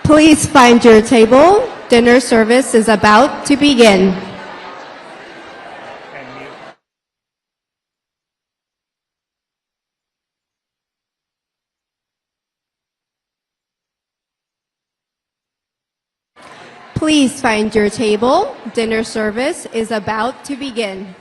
Please find your table. Dinner service is about to begin. Please find your table. Dinner service is about to begin.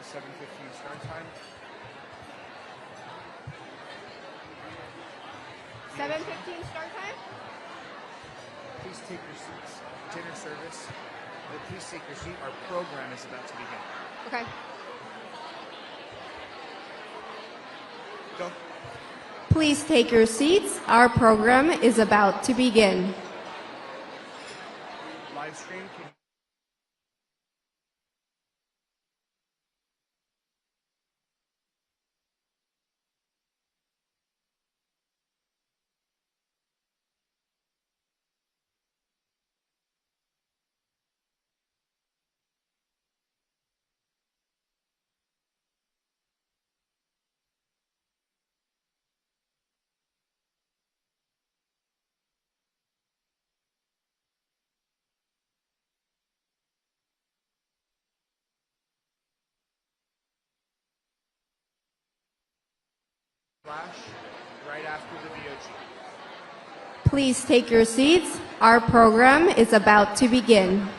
the 7:15 start time. 7:15 start time? Please take your seats. Dinner service. Please take your seat. Our program is about to begin. Okay. Go. Please take your seats. Our program is about to begin. Live stream. Flash right after the VOG. Please take your seats. Our program is about to begin.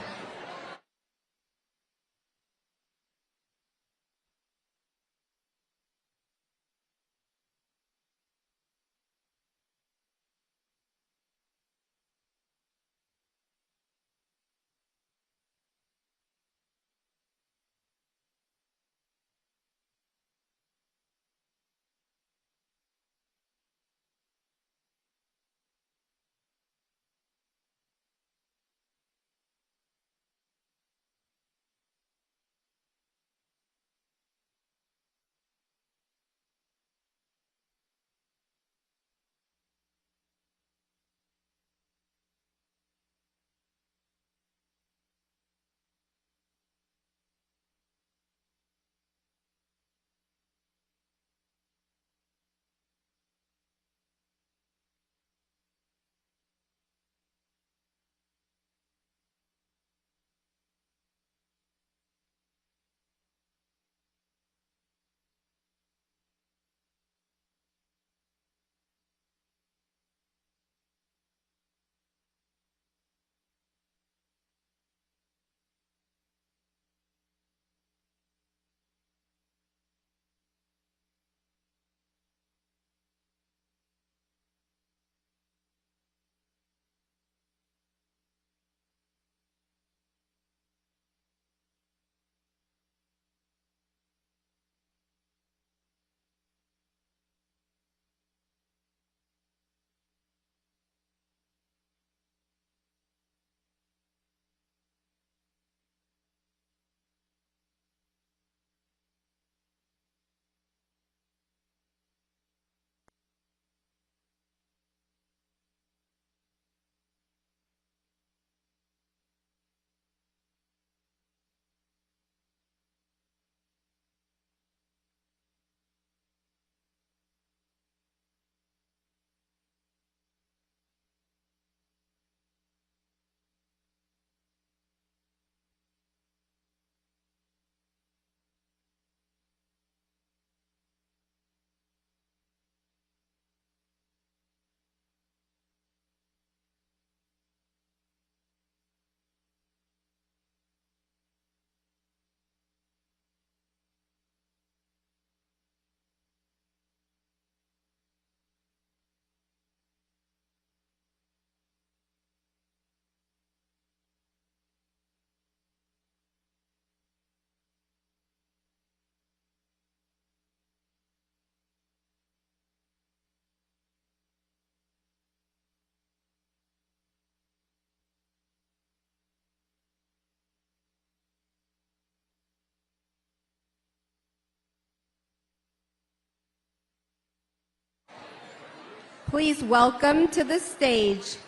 Please welcome to the stage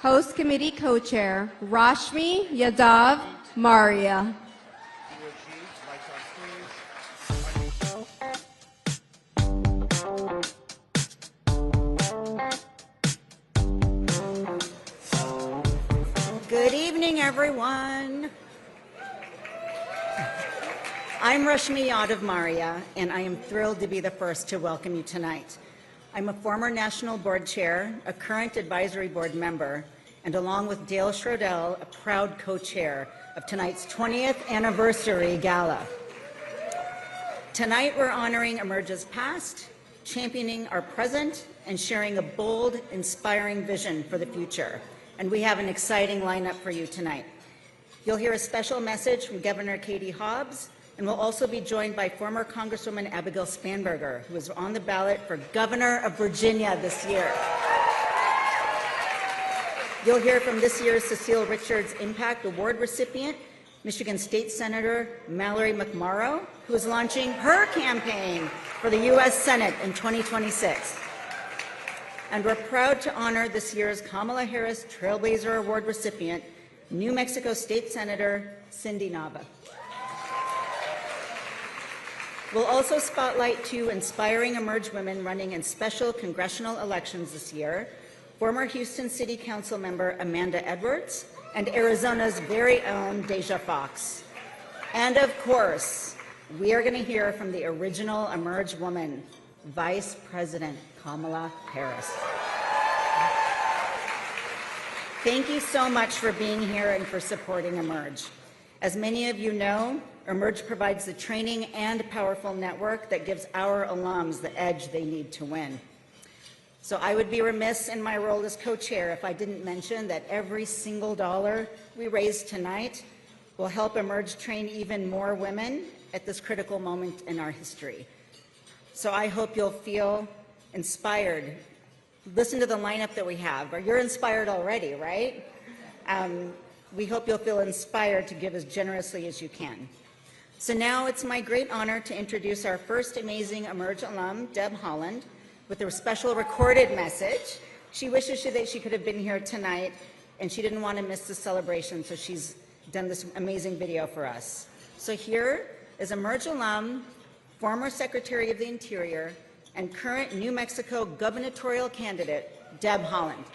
Host Committee Co-Chair Rashmi Yadav Maria. Good evening, everyone. I'm Rashmi Yadav Maria, and I am thrilled to be the first to welcome you tonight. I'm a former National Board Chair, a current Advisory Board member, and along with Dale Schrodel, a proud co-chair of tonight's 20th anniversary gala. Tonight, we're honoring Emerge's past, championing our present, and sharing a bold, inspiring vision for the future. And we have an exciting lineup for you tonight. You'll hear a special message from Governor Katie Hobbs, and we'll also be joined by former Congresswoman Abigail Spanberger, who is on the ballot for Governor of Virginia this year. You'll hear from this year's Cecile Richards Impact Award recipient, Michigan State Senator Mallory McMorrow, who is launching her campaign for the U.S. Senate in 2026. And we're proud to honor this year's Kamala Harris Trailblazer Award recipient, New Mexico State Senator Cindy Nava. We'll also spotlight two inspiring Emerge women running in special congressional elections this year, former Houston City Council member Amanda Edwards and Arizona's very own Deja Fox. And of course, we are going to hear from the original Emerge woman, Vice President Kamala Harris. Thank you so much for being here and for supporting Emerge. As many of you know, Emerge provides the training and powerful network that gives our alums the edge they need to win. So I would be remiss in my role as co-chair if I didn't mention that every single dollar we raise tonight will help Emerge train even more women at this critical moment in our history. So I hope you'll feel inspired. Listen to the lineup that we have. You're inspired already, right? We hope you'll feel inspired to give as generously as you can. So now it's my great honor to introduce our first amazing Emerge alum, Deb Holland, with a special recorded message. She wishes that she could have been here tonight, and she didn't want to miss the celebration, so she's done this amazing video for us. So here is Emerge alum, former Secretary of the Interior, and current New Mexico gubernatorial candidate, Deb Holland.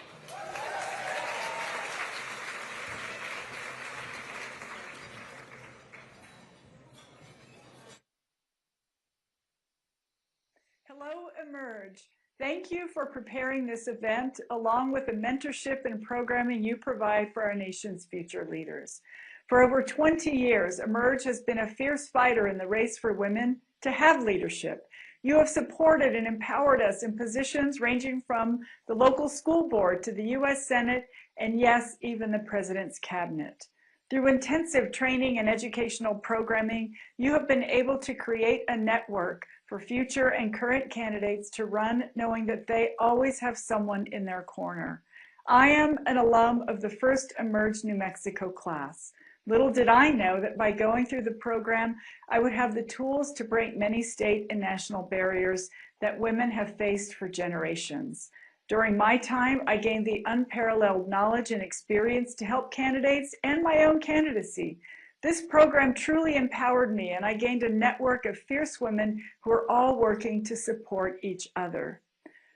Hello, Emerge. Thank you for preparing this event, along with the mentorship and programming you provide for our nation's future leaders. For over 20 years, Emerge has been a fierce fighter in the race for women to have leadership. You have supported and empowered us in positions ranging from the local school board to the U.S. Senate, and yes, even the President's cabinet. Through intensive training and educational programming, you have been able to create a network for future and current candidates to run knowing that they always have someone in their corner. I am an alum of the first Emerge New Mexico class. Little did I know that by going through the program, I would have the tools to break many state and national barriers that women have faced for generations. During my time, I gained the unparalleled knowledge and experience to help candidates and my own candidacy. This program truly empowered me, and I gained a network of fierce women who are all working to support each other.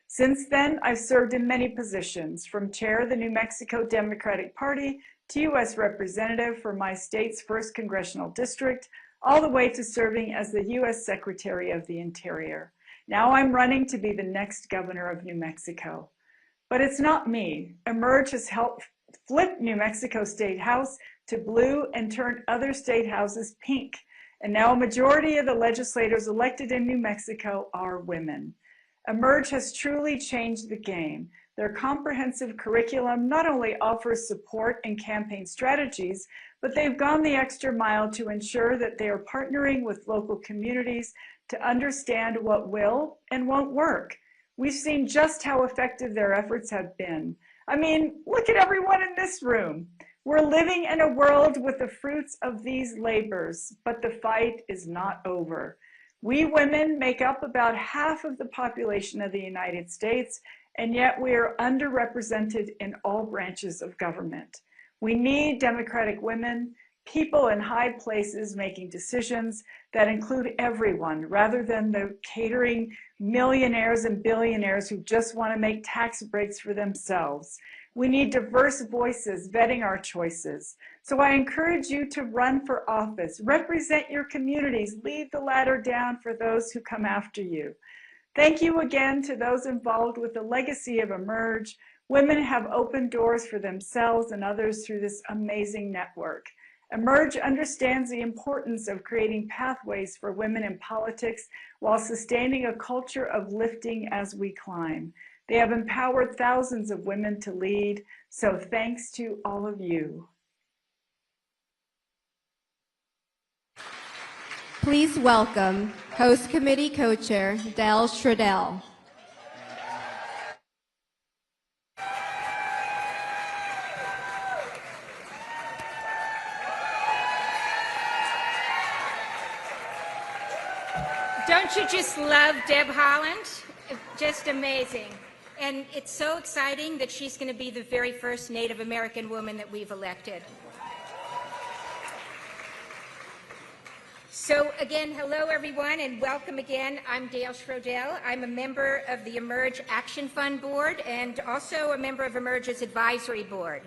Since then, I've served in many positions, from chair of the New Mexico Democratic Party to U.S. Representative for my state's 1st Congressional District, all the way to serving as the U.S. Secretary of the Interior. Now I'm running to be the next governor of New Mexico. But it's not me. Emerge has helped flip New Mexico State House to blue and turn other state houses pink. And now a majority of the legislators elected in New Mexico are women. Emerge has truly changed the game. Their comprehensive curriculum not only offers support and campaign strategies, but they've gone the extra mile to ensure that they are partnering with local communities to understand what will and won't work. We've seen just how effective their efforts have been. I mean, look at everyone in this room. We're living in a world with the fruits of these labors, but the fight is not over. We women make up about half of the population of the United States, and yet we are underrepresented in all branches of government. We need democratic women, people in high places making decisions that include everyone, rather than the catering millionaires and billionaires who just want to make tax breaks for themselves. We need diverse voices vetting our choices. So I encourage you to run for office, represent your communities, lead the ladder down for those who come after you. Thank you again to those involved with the legacy of Emerge. Women have opened doors for themselves and others through this amazing network. Emerge understands the importance of creating pathways for women in politics while sustaining a culture of lifting as we climb. They have empowered thousands of women to lead, so thanks to all of you. Please welcome Host Committee Co-Chair Del Stradell. Don't you just love Deb Haaland? Just amazing. And it's so exciting that she's going to be the very first Native American woman that we've elected. So again, hello everyone and welcome again. I'm Dale Schrodel. I'm a member of the Emerge Action Fund Board and also a member of Emerge's Advisory Board.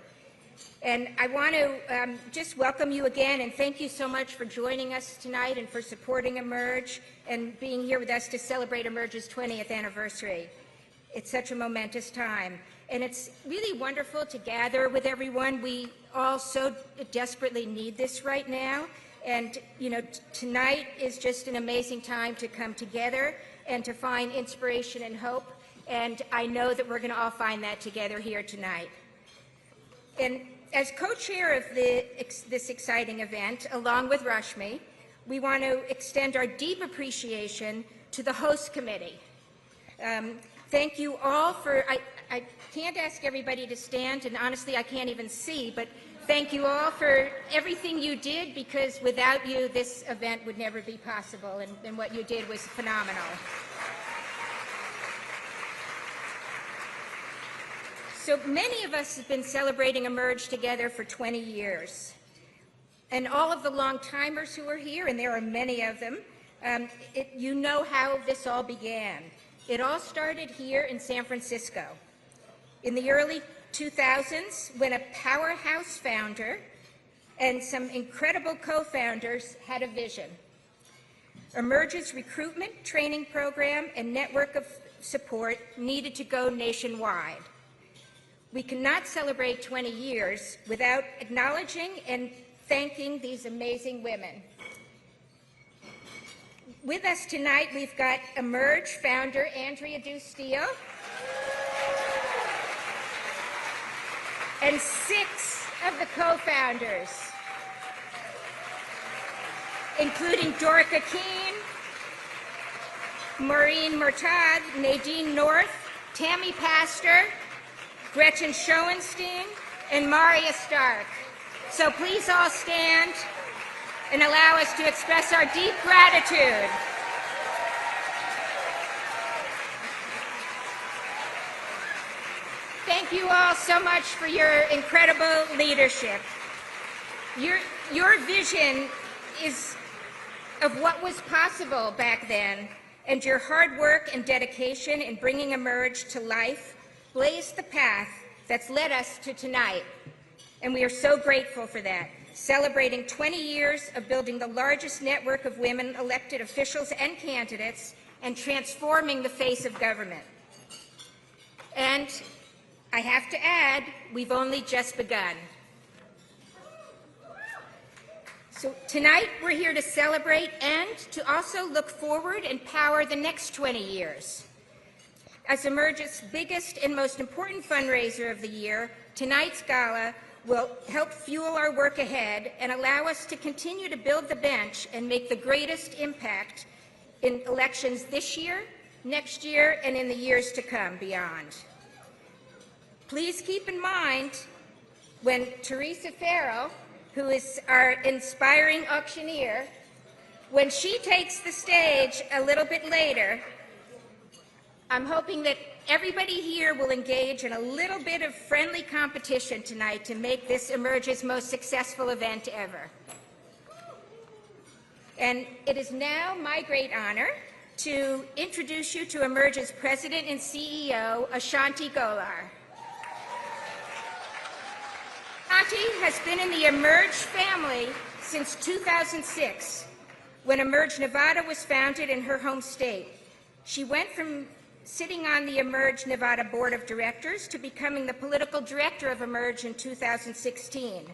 And I want to just welcome you again and thank you so much for joining us tonight and for supporting Emerge and being here with us to celebrate Emerge's 20th anniversary. It's such a momentous time. And it's really wonderful to gather with everyone. We all so desperately need this right now. And, you know, tonight is just an amazing time to come together and to find inspiration and hope. And I know that we're going to all find that together here tonight. And as co-chair of this exciting event, along with Rashmi, we want to extend our deep appreciation to the host committee. Thank you all for, I can't ask everybody to stand, and honestly I can't even see, but thank you all for everything you did, because without you this event would never be possible, and what you did was phenomenal. So many of us have been celebrating Emerge together for 20 years. And all of the long-timers who are here, and there are many of them, you know how this all began. It all started here in San Francisco. In the early 2000s, when a powerhouse founder and some incredible co-founders had a vision. Emerge's recruitment, training program, and network of support needed to go nationwide. We cannot celebrate 20 years without acknowledging and thanking these amazing women. With us tonight, we've got Emerge founder Andrea Dustillo and 6 of the co-founders, including Dorica Keene, Maureen Murtad, Nadine North, Tammy Pastor, Gretchen Schoenstein, and Maria Stark. So please all stand and allow us to express our deep gratitude. Thank you all so much for your incredible leadership. Your vision is of what was possible back then, and your hard work and dedication in bringing Emerge to life blazed the path that's led us to tonight. And we are so grateful for that, celebrating 20 years of building the largest network of women elected officials and candidates and transforming the face of government. And I have to add, we've only just begun. So tonight we're here to celebrate and to also look forward and power the next 20 years. As Emerge's biggest and most important fundraiser of the year, tonight's gala will help fuel our work ahead and allow us to continue to build the bench and make the greatest impact in elections this year, next year, and in the years to come beyond. Please keep in mind when Teresa Farrell, who is our inspiring auctioneer, when she takes the stage a little bit later, I'm hoping that everybody here will engage in a little bit of friendly competition tonight to make this Emerge's most successful event ever. And it is now my great honor to introduce you to Emerge's President and CEO, Ashanti Golar. Ashanti has been in the Emerge family since 2006, when Emerge Nevada was founded in her home state. She went from sitting on the Emerge Nevada Board of Directors to becoming the political director of Emerge in 2016.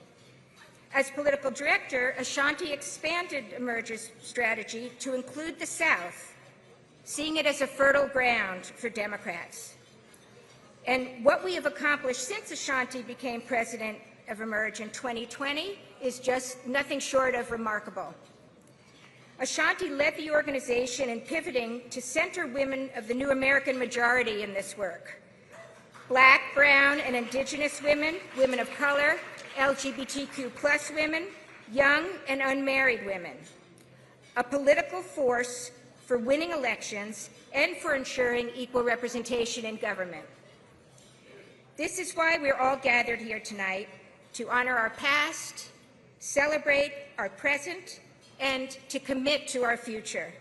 As political director, Ashanti expanded Emerge's strategy to include the South, seeing it as a fertile ground for Democrats. And what we have accomplished since Ashanti became president of Emerge in 2020 is just nothing short of remarkable. Ashanti led the organization in pivoting to center women of the new American majority in this work. Black, brown, and indigenous women, women of color, LGBTQ+ women, young and unmarried women. A political force for winning elections and for ensuring equal representation in government. This is why we're all gathered here tonight, to honor our past, celebrate our present, and to commit to our future.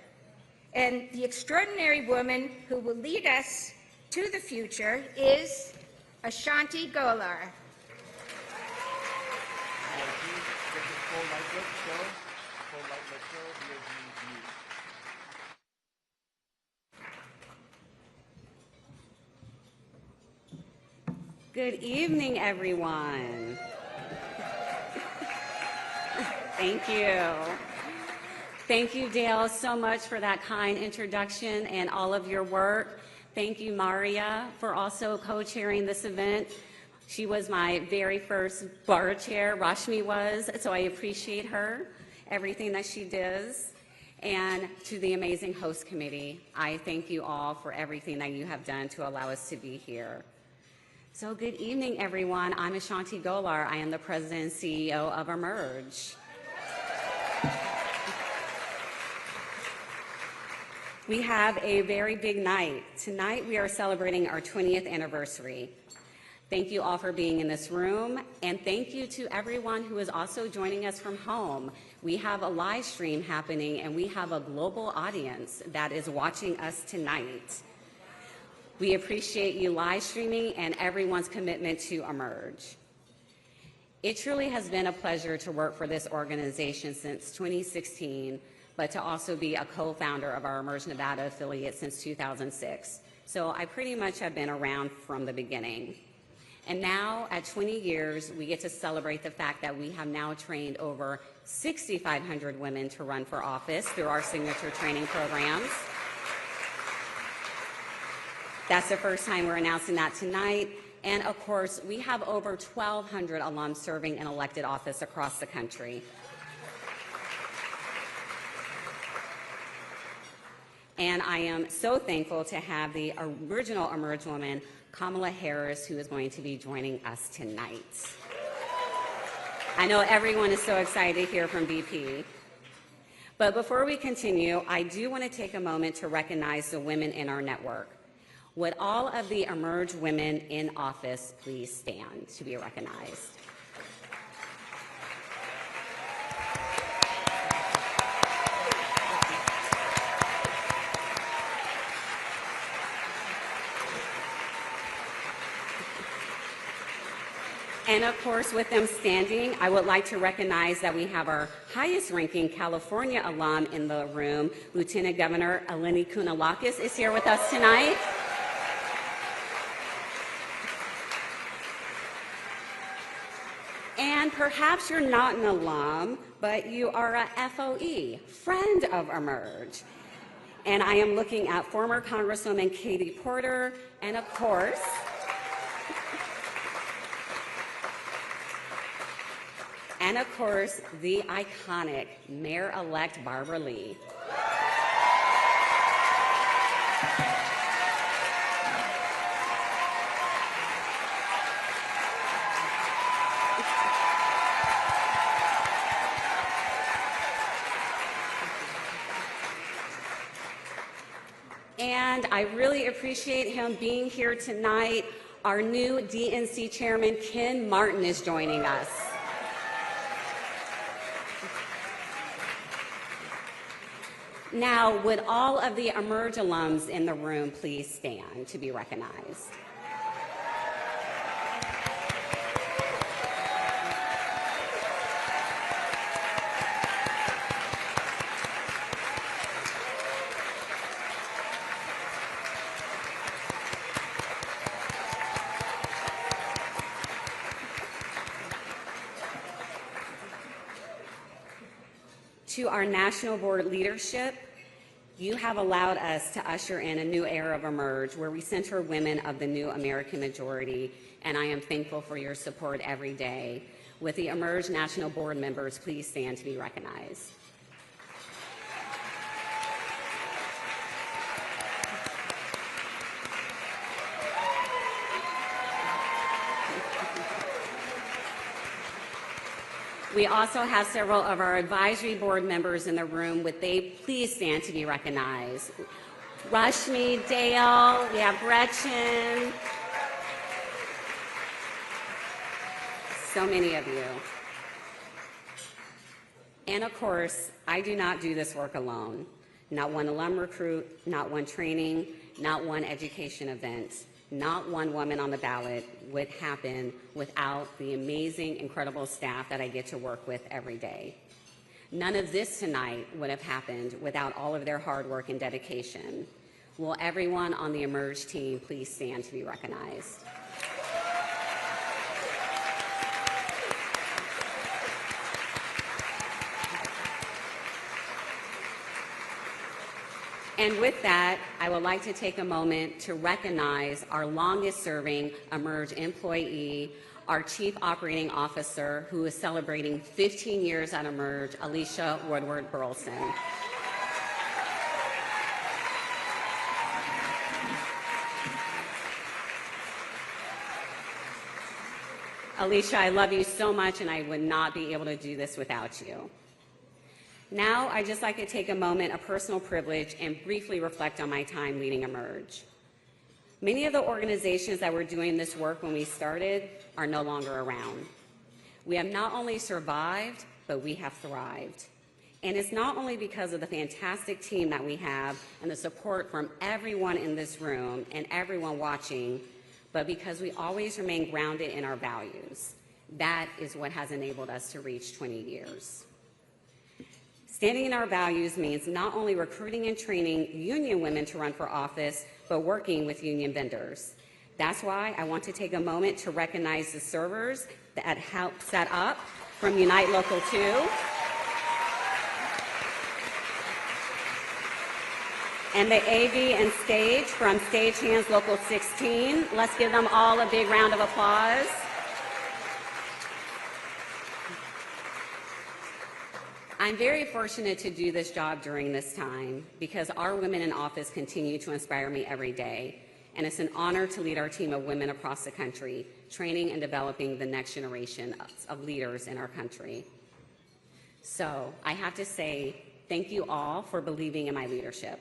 And the extraordinary woman who will lead us to the future is Ashanti Golar. Good evening, everyone. Thank you. Thank you, Dale, so much for that kind introduction and all of your work. Thank you, Maria, for also co-chairing this event. She was my very first bar chair, Rashmi was, so I appreciate her, everything that she does. And to the amazing host committee, I thank you all for everything that you have done to allow us to be here. So good evening, everyone. I'm Ashanti Golar. I am the President and CEO of Emerge. We have a very big night. Tonight we are celebrating our 20th anniversary. Thank you all for being in this room, and thank you to everyone who is also joining us from home. We have a live stream happening, and we have a global audience that is watching us tonight. We appreciate you live streaming and everyone's commitment to Emerge. It truly has been a pleasure to work for this organization since 2016, but to also be a co-founder of our Emerge Nevada affiliate since 2006. So I pretty much have been around from the beginning. And now, at 20 years, we get to celebrate the fact that we have now trained over 6,500 women to run for office through our signature training programs. That's the first time we're announcing that tonight. And of course, we have over 1,200 alums serving in elected office across the country. And I am so thankful to have the original Emerge woman, Kamala Harris, who is going to be joining us tonight. I know everyone is so excited to hear from VP. But before we continue, I do want to take a moment to recognize the women in our network. Would all of the Emerge women in office please stand to be recognized? And of course, with them standing, I would like to recognize that we have our highest ranking California alum in the room. Lieutenant Governor Eleni Kounalakis is here with us tonight. And perhaps you're not an alum, but you are a FOE, friend of Emerge. And I am looking at former Congresswoman Katie Porter, and of course, the iconic Mayor-elect Barbara Lee. And I really appreciate him being here tonight. Our new DNC chairman, Ken Martin, is joining us. Now, would all of the Emerge alums in the room please stand to be recognized? To our national board leadership, you have allowed us to usher in a new era of Emerge where we center women of the new American majority, and I am thankful for your support every day. With the Emerge National Board members, please stand to be recognized. We also have several of our advisory board members in the room. Would they please stand to be recognized? Rashmi, Dale, we have Gretchen. So many of you. And of course, I do not do this work alone. Not one alum recruit, not one training, not one education event, not one woman on the ballot would happen without the amazing, incredible staff that I get to work with every day. None of this tonight would have happened without all of their hard work and dedication. Will everyone on the Emerge team please stand to be recognized? And with that, I would like to take a moment to recognize our longest-serving Emerge employee, our Chief Operating Officer, who is celebrating 15 years at Emerge, Alicia Woodward Burleson. Alicia, I love you so much, and I would not be able to do this without you. Now, I'd just like to take a moment, a personal privilege, and briefly reflect on my time leading Emerge. Many of the organizations that were doing this work when we started are no longer around. We have not only survived, but we have thrived. And it's not only because of the fantastic team that we have and the support from everyone in this room and everyone watching, but because we always remain grounded in our values. That is what has enabled us to reach 20 years. Standing in our values means not only recruiting and training union women to run for office, but working with union vendors. That's why I want to take a moment to recognize the servers that helped set up from Unite Local 2, and the AV and stage from Stagehands Local 16. Let's give them all a big round of applause. I'm very fortunate to do this job during this time because our women in office continue to inspire me every day, and it's an honor to lead our team of women across the country, training and developing the next generation of leaders in our country. So I have to say thank you all for believing in my leadership,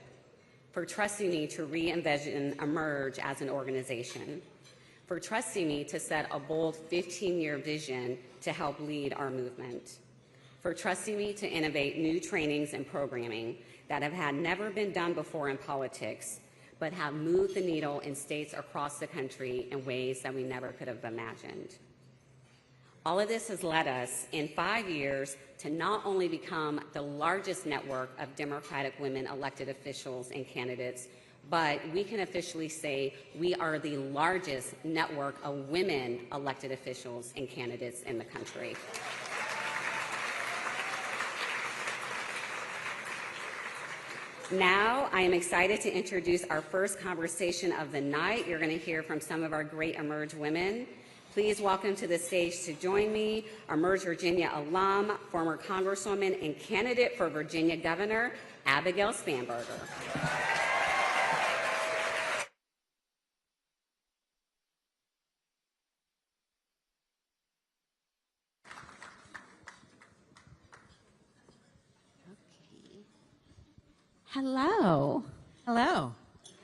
for trusting me to re-envision Emerge as an organization, for trusting me to set a bold 15-year vision to help lead our movement, for trusting me to innovate new trainings and programming that have never been done before in politics, but have moved the needle in states across the country in ways that we never could have imagined. All of this has led us, in 5 years, to not only become the largest network of Democratic women elected officials and candidates, but we can officially say we are the largest network of women elected officials and candidates in the country. Now, I am excited to introduce our first conversation of the night. You're going to hear from some of our great Emerge women. Please welcome to the stage to join me, Emerge Virginia alum, former Congresswoman, and candidate for Virginia Governor, Abigail Spanberger. Hello. Hello.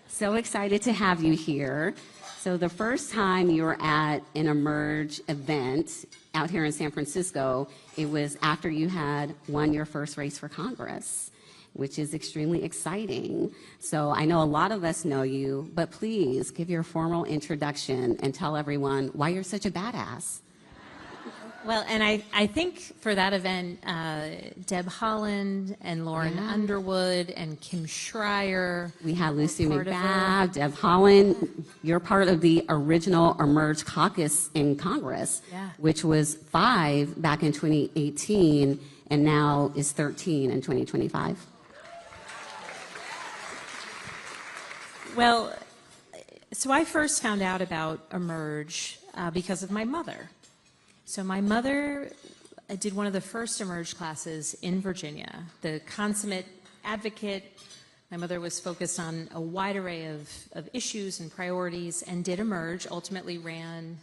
So excited to have you here. So the first time you were at an Emerge event out here in San Francisco, it was after you had won your first race for Congress, which is extremely exciting. So I know a lot of us know you, but please give your formal introduction and tell everyone why you're such a badass. Well, and I think for that event, Deb Holland and Lauren Underwood and Kim Schreier. We had Lucy part of McBath, Deb Holland. You're part of the original Emerge caucus in Congress, which was 5 back in 2018 and now is 13 in 2025. Well, so I first found out about Emerge because of my mother. So my mother did one of the first Emerge classes in Virginia, the consummate advocate. My mother was focused on a wide array of issues and priorities and did Emerge, ultimately ran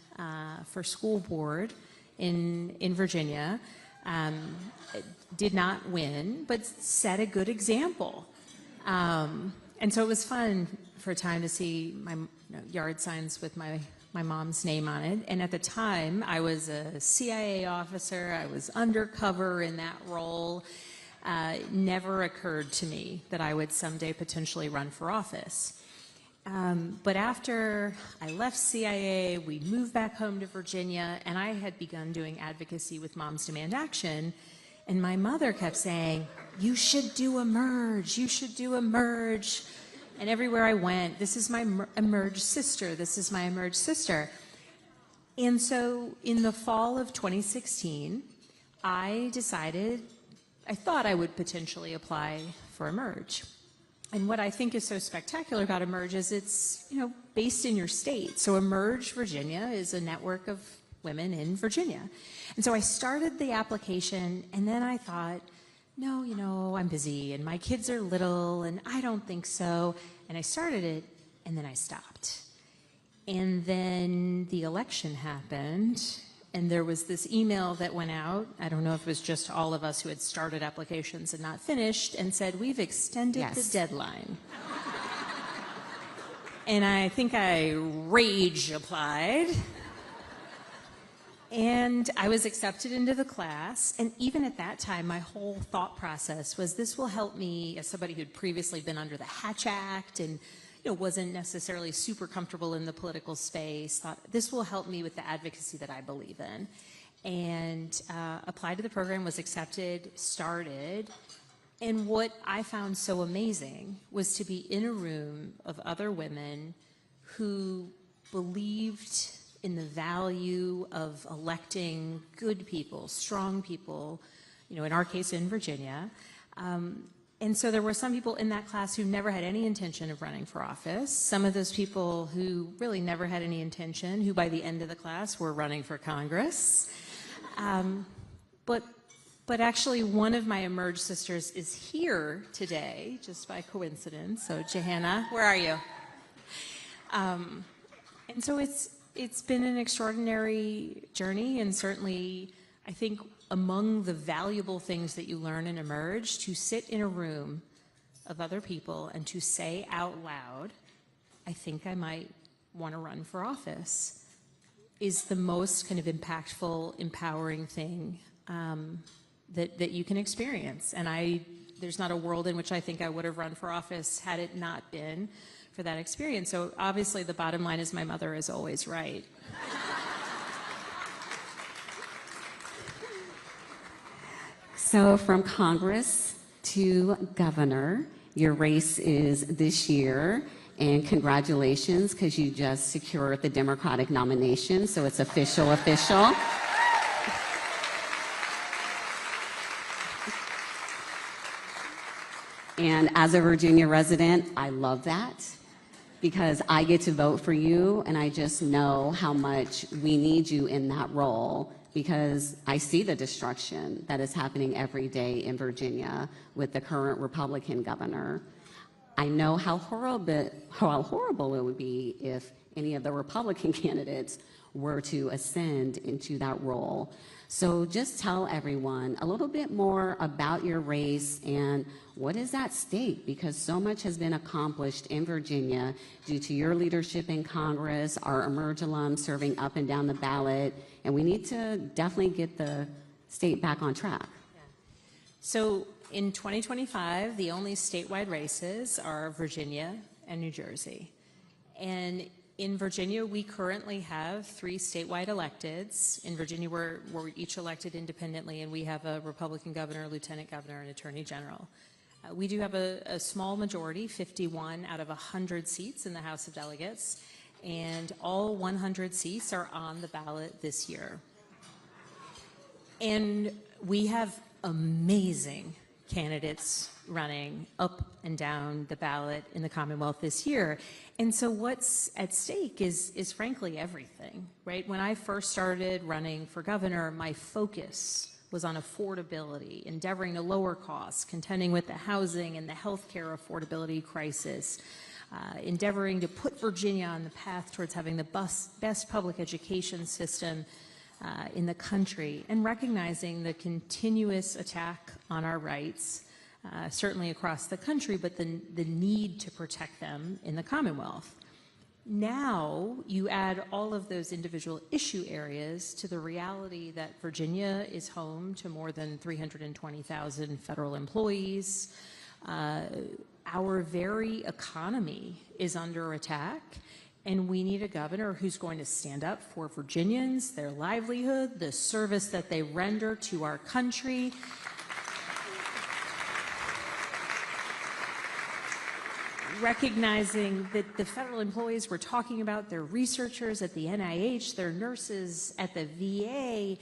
for school board in Virginia. Did not win, but set a good example. And so it was fun for a time to see my yard signs with my mom's name on it. And at the time, I was a CIA officer. I was undercover in that role. Never occurred to me that I would someday potentially run for office. But after I left CIA, we moved back home to Virginia, and I had begun doing advocacy with Moms Demand Action. And my mother kept saying, "You should do Emerge, you should do Emerge." And everywhere I went, "This is my Emerge sister, this is my Emerge sister." And so in the fall of 2016, I thought I would potentially apply for Emerge. And what I think is so spectacular about Emerge is it's, based in your state. So Emerge Virginia is a network of women in Virginia. And so I started the application, and then I thought, no, I'm busy, and my kids are little, and I don't think so. And I started it, and then I stopped. And then the election happened, and there was this email that went out. I don't know if it was just all of us who had started applications and not finished, and said, "We've extended the deadline." And I think I rage applied. And I was accepted into the class, and even at that time, my whole thought process was, this will help me, as somebody who'd previously been under the Hatch Act and wasn't necessarily super comfortable in the political space, thought this will help me with the advocacy that I believe in. And applied to the program, was accepted, started. And what I found so amazing was to be in a room of other women who believed in the value of electing good people, strong people, in our case in Virginia. And so there were some people in that class who never had any intention of running for office. Some of those people who really never had any intention, who by the end of the class were running for Congress. But actually one of my Emerge sisters is here today, just by coincidence. So Johanna, where are you? And so it's been an extraordinary journey, and certainly I think among the valuable things that you learn in Emerge, to sit in a room of other people and to say out loud, "I think I might want to run for office," is the most kind of impactful, empowering thing that you can experience. And there's not a world in which I think I would have run for office had it not been for that experience. So obviously the bottom line is my mother is always right. So from Congress to governor, your race is this year, and congratulations, because you just secured the Democratic nomination, so it's official. And as a Virginia resident, I love that, because I get to vote for you, and I just know how much we need you in that role, because I see the destruction that is happening every day in Virginia with the current Republican governor. I know how horrible it would be if any of the Republican candidates were to ascend into that role. So just tell everyone a little bit more about your race and what is at stake, because so much has been accomplished in Virginia due to your leadership in Congress, our Emerge alums serving up and down the ballot, and we need to definitely get the state back on track. So in 2025, the only statewide races are Virginia and New Jersey. And In Virginia, we currently have 3 statewide electeds. In Virginia, we're each elected independently, and we have a Republican governor, lieutenant governor, and attorney general. We do have a small majority, 51 out of 100 seats in the House of Delegates, and all 100 seats are on the ballot this year. And we have amazing candidates running up and down the ballot in the Commonwealth this year. And so what's at stake is frankly everything, right? When I first started running for governor, my focus was on affordability, endeavoring to lower costs, contending with the housing and the healthcare affordability crisis, endeavoring to put Virginia on the path towards having the best public education system in the country, and recognizing the continuous attack on our rights, certainly across the country, but the need to protect them in the Commonwealth. Now you add all of those individual issue areas to the reality that Virginia is home to more than 320,000 federal employees. Our very economy is under attack, and we need a governor who's going to stand up for Virginians, their livelihood, the service that they render to our country. Recognizing that the federal employees we're talking about, they're researchers at the NIH, they're nurses at the VA,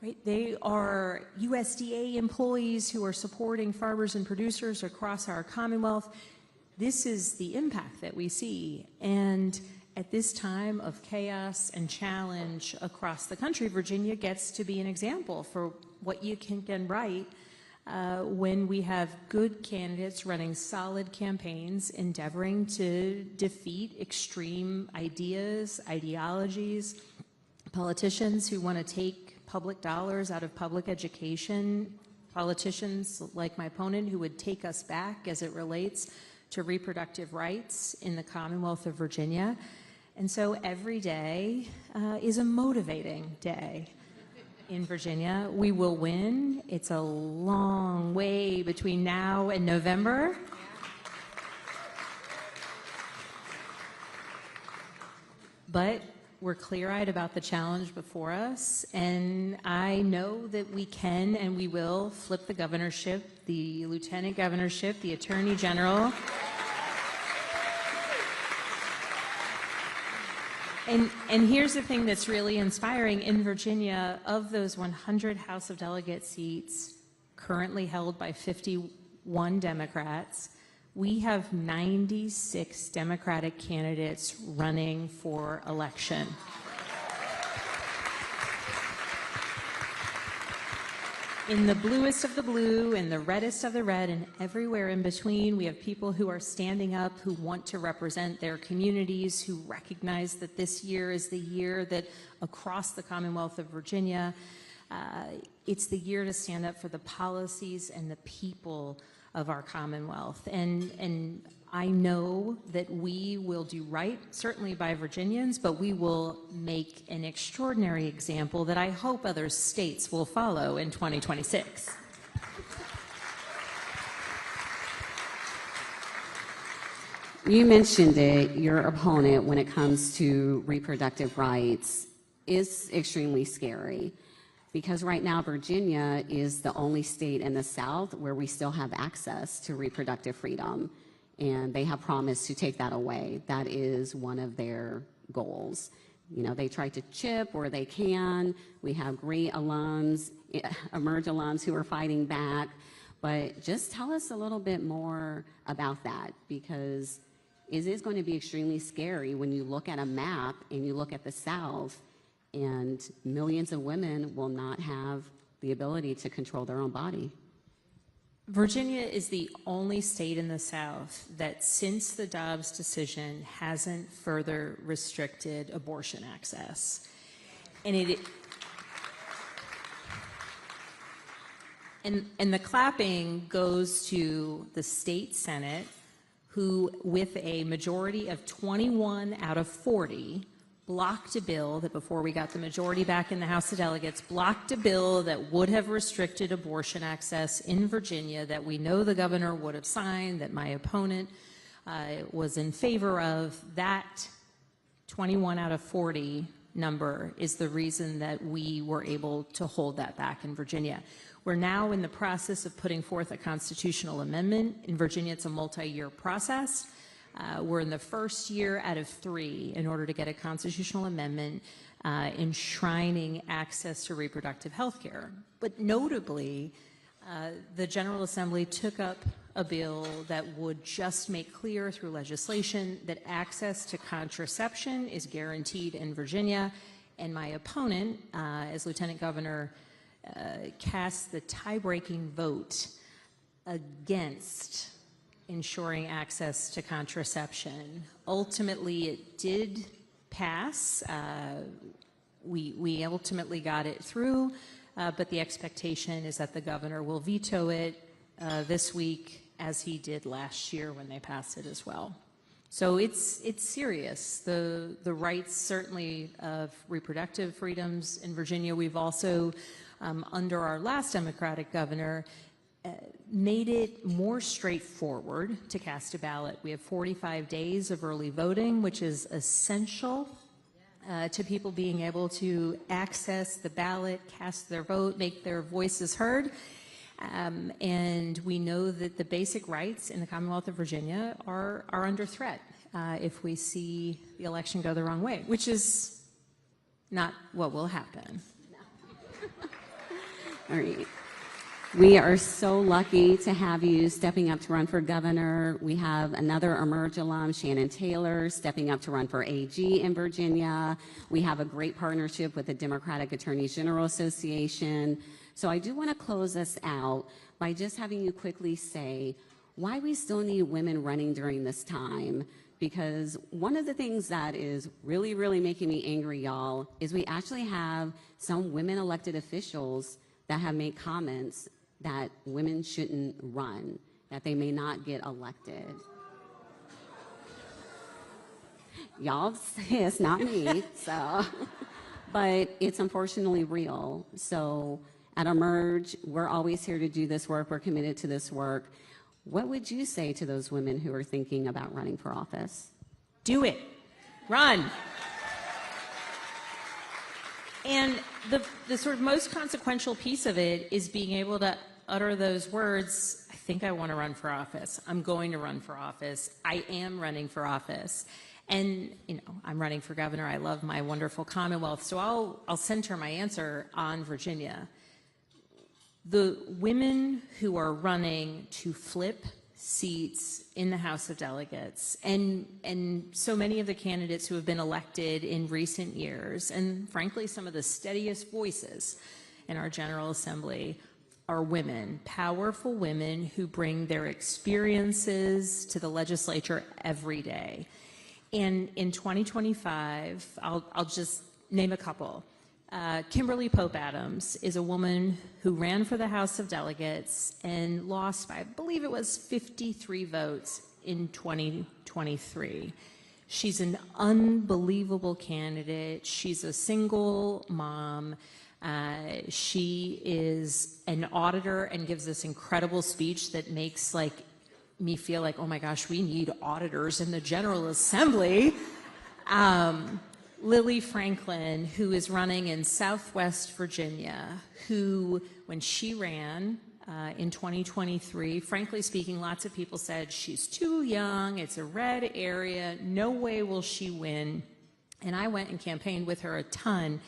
right? They are USDA employees who are supporting farmers and producers across our Commonwealth. This is the impact that we see. And at this time of chaos and challenge across the country, Virginia gets to be an example for what you can get right when we have good candidates running solid campaigns, endeavoring to defeat extreme ideas, ideologies, politicians who want to take public dollars out of public education, politicians like my opponent who would take us back as it relates to reproductive rights in the Commonwealth of Virginia. And so every day is a motivating day in Virginia. We will win. It's a long way between now and November. But we're clear-eyed about the challenge before us, and I know that we can and we will flip the governorship, the lieutenant governorship, the attorney general. And here's the thing that's really inspiring. In Virginia, of those 100 House of Delegate seats currently held by 51 Democrats, we have 96 Democratic candidates running for election. In the bluest of the blue, in the reddest of the red, and everywhere in between, we have people who are standing up, who want to represent their communities, who recognize that this year is the year that across the Commonwealth of Virginia, it's the year to stand up for the policies and the people of our Commonwealth. And I know that we will do right, certainly by Virginians, but we will make an extraordinary example that I hope other states will follow in 2026. You mentioned it, your opponent, when it comes to reproductive rights, is extremely scary. Because right now, Virginia is the only state in the South where we still have access to reproductive freedom. And they have promised to take that away. That is one of their goals. You know, they try to chip where they can. We have great alums, Emerge alums who are fighting back. But just tell us a little bit more about that, because it is going to be extremely scary when you look at a map and you look at the South, and millions of women will not have the ability to control their own body. Virginia is the only state in the South that, since the Dobbs decision, hasn't further restricted abortion access. And the clapping goes to the state Senate, who, with a majority of 21 out of 40, blocked a bill that, before we got the majority back in the House of Delegates, blocked a bill that would have restricted abortion access in Virginia, that we know the governor would have signed, that my opponent was in favor of. That 21 out of 40 number is the reason that we were able to hold that back in Virginia. We're now in the process of putting forth a constitutional amendment. In Virginia, it's a multi-year process. We're in the first year out of 3 in order to get a constitutional amendment enshrining access to reproductive health care. But notably, the General Assembly took up a bill that would just make clear through legislation that access to contraception is guaranteed in Virginia. And my opponent, as Lieutenant Governor, cast the tie-breaking vote against ensuring access to contraception. Ultimately, it did pass. We ultimately got it through, but the expectation is that the governor will veto it this week, as he did last year when they passed it as well. So it's serious. The rights, certainly, of reproductive freedoms in Virginia. We've also, under our last Democratic governor, made it more straightforward to cast a ballot. We have 45 days of early voting, which is essential to people being able to access the ballot, cast their vote, make their voices heard. And we know that the basic rights in the Commonwealth of Virginia are under threat if we see the election go the wrong way, which is not what will happen. All right. We are so lucky to have you stepping up to run for governor. We have another Emerge alum, Shannon Taylor, stepping up to run for AG in Virginia. We have a great partnership with the Democratic Attorneys General Association. So I do want to close us out by just having you quickly say why we still need women running during this time. Because one of the things that is really, really making me angry, y'all, is we actually have some women elected officials that have made comments that women shouldn't run, that they may not get elected. Y'all say it's not me, so, but it's unfortunately real. So at Emerge, we're always here to do this work. We're committed to this work. What would you say to those women who are thinking about running for office? Do it. Run. And the sort of most consequential piece of it is being able to utter those words, I think I want to run for office. I'm going to run for office. I am running for office. And, you know, I'm running for governor. I love my wonderful Commonwealth. So I'll center my answer on Virginia. The women who are running to flip seats in the House of Delegates, and so many of the candidates who have been elected in recent years, and frankly some of the steadiest voices in our General Assembly, are women, powerful women who bring their experiences to the legislature every day. And in 2025, I'll just name a couple. Kimberly Pope Adams is a woman who ran for the House of Delegates and lost by, I believe it was 53 votes in 2023. She's an unbelievable candidate. She's a single mom. She is an auditor and gives this incredible speech that makes me feel like, oh my gosh, we need auditors in the General Assembly. Lily Franklin, who is running in Southwest Virginia, who, when she ran in 2023, frankly speaking, lots of people said she's too young, it's a red area, no way will she win. And I went and campaigned with her a ton,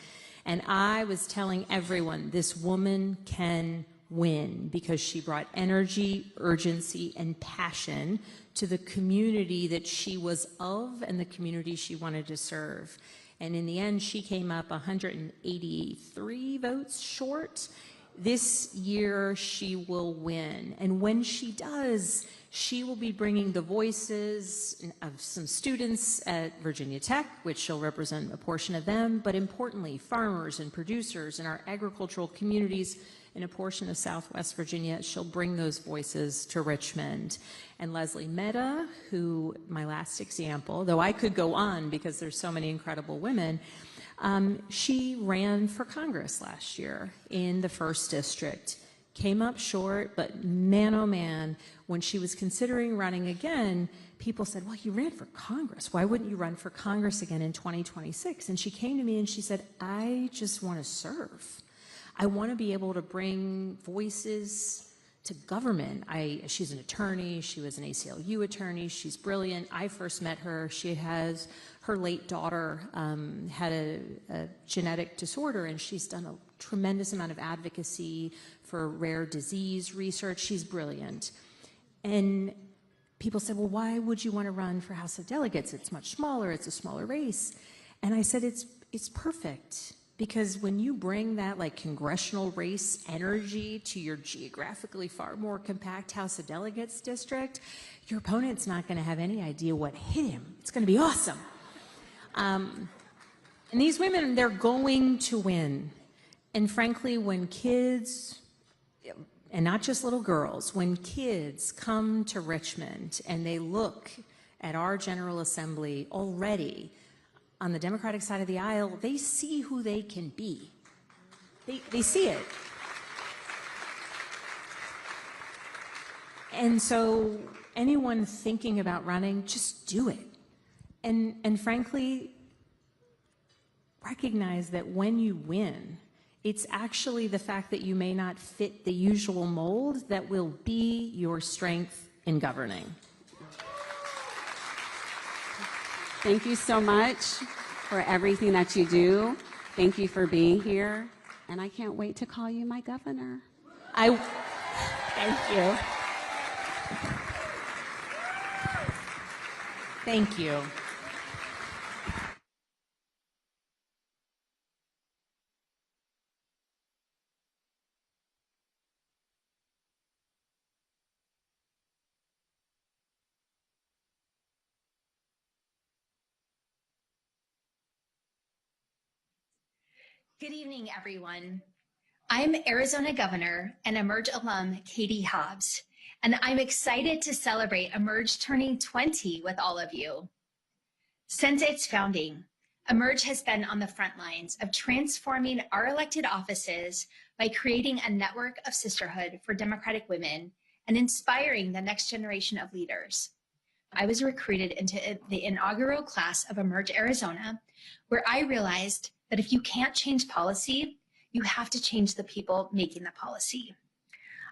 and I was telling everyone, this woman can win, because she brought energy, urgency, and passion to the community that she was of and the community she wanted to serve. And in the end, she came up 183 votes short. This year, she will win. And when she does, she will be bringing the voices of some students at Virginia Tech, which she'll represent a portion of them, but importantly, farmers and producers in our agricultural communities in a portion of Southwest Virginia. She'll bring those voices to Richmond. And Leslie Mehta, who, my last example, though I could go on because there's so many incredible women, she ran for Congress last year in the 1st District. came up short, but man, oh man, when she was considering running again, people said, well, you ran for Congress. Why wouldn't you run for Congress again in 2026? And she came to me and she said, I just want to serve. I want to be able to bring voices to government. She's an attorney. She was an ACLU attorney. She's brilliant. I first met her. She has, her late daughter had a genetic disorder, and she's done a tremendous amount of advocacy for rare disease research. She's brilliant. And people said, well, why would you want to run for House of Delegates? It's much smaller. It's a smaller race. And I said, it's perfect. Because when you bring that like congressional race energy to your geographically far more compact House of Delegates district, your opponent's not going to have any idea what hit him. It's going to be awesome. And these women, they're going to win. And frankly, when kids, and not just little girls, when kids come to Richmond and they look at our General Assembly already, on the Democratic side of the aisle, they see who they can be. They see it. And so anyone thinking about running, just do it. And frankly, recognize that when you win, it's actually the fact that you may not fit the usual mold that will be your strength in governing. Thank you so much for everything that you do. Thank you for being here. And I can't wait to call you my governor. Thank you. Thank you. Good evening, everyone. I'm Arizona Governor and Emerge alum Katie Hobbs, and I'm excited to celebrate Emerge turning 20 with all of you. Since its founding, Emerge has been on the front lines of transforming our elected offices by creating a network of sisterhood for Democratic women and inspiring the next generation of leaders. I was recruited into the inaugural class of Emerge Arizona, where I realized that if you can't change policy, you have to change the people making the policy.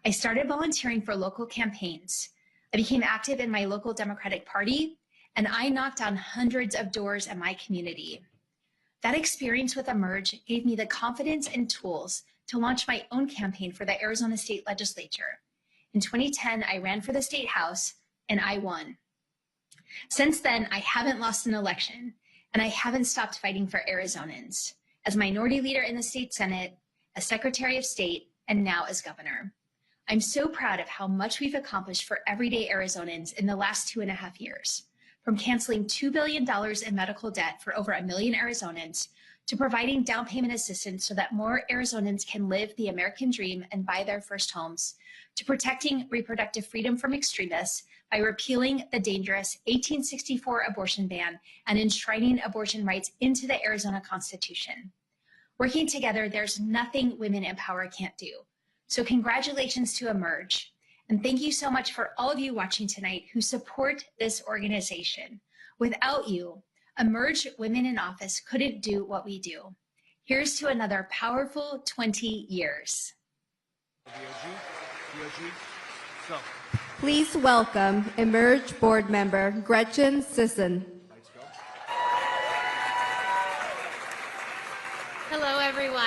I started volunteering for local campaigns. I became active in my local Democratic Party, and I knocked on hundreds of doors in my community. That experience with Emerge gave me the confidence and tools to launch my own campaign for the Arizona State Legislature. In 2010, I ran for the State House, and I won. Since then, I haven't lost an election, and I haven't stopped fighting for Arizonans, as Minority Leader in the State Senate, as Secretary of State, and now as Governor. I'm so proud of how much we've accomplished for everyday Arizonans in the last 2.5 years, from canceling $2 billion in medical debt for over 1 million Arizonans, to providing down payment assistance so that more Arizonans can live the American dream and buy their first homes, to protecting reproductive freedom from extremists by repealing the dangerous 1864 abortion ban and enshrining abortion rights into the Arizona Constitution. Working together, there's nothing women in power can't do. So congratulations to Emerge. And thank you so much for all of you watching tonight who support this organization. Without you, Emerge Women in Office couldn't do what we do. Here's to another powerful 20 years. Go. Please welcome Emerge Board Member Gretchen Sisson. Hello, everyone.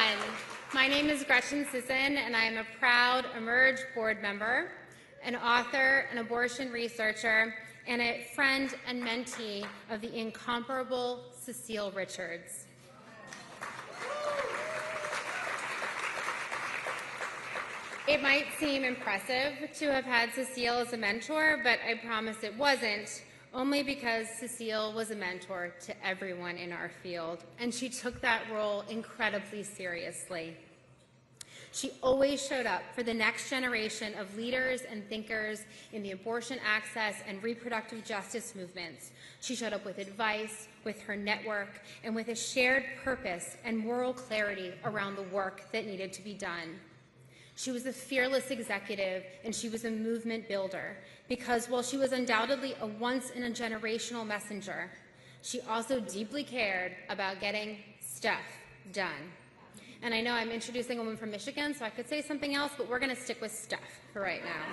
My name is Gretchen Sisson, and I am a proud Emerge board member, an author, an abortion researcher, and a friend and mentee of the incomparable Cecile Richards. It might seem impressive to have had Cecile as a mentor, but I promise it wasn't, only because Cecile was a mentor to everyone in our field, and she took that role incredibly seriously. She always showed up for the next generation of leaders and thinkers in the abortion access and reproductive justice movements. She showed up with advice, with her network, and with a shared purpose and moral clarity around the work that needed to be done. She was a fearless executive, and she was a movement builder, because while she was undoubtedly a once-in-a-generational messenger, she also deeply cared about getting stuff done. And I know I'm introducing a woman from Michigan, so I could say something else, but we're going to stick with stuff for right now.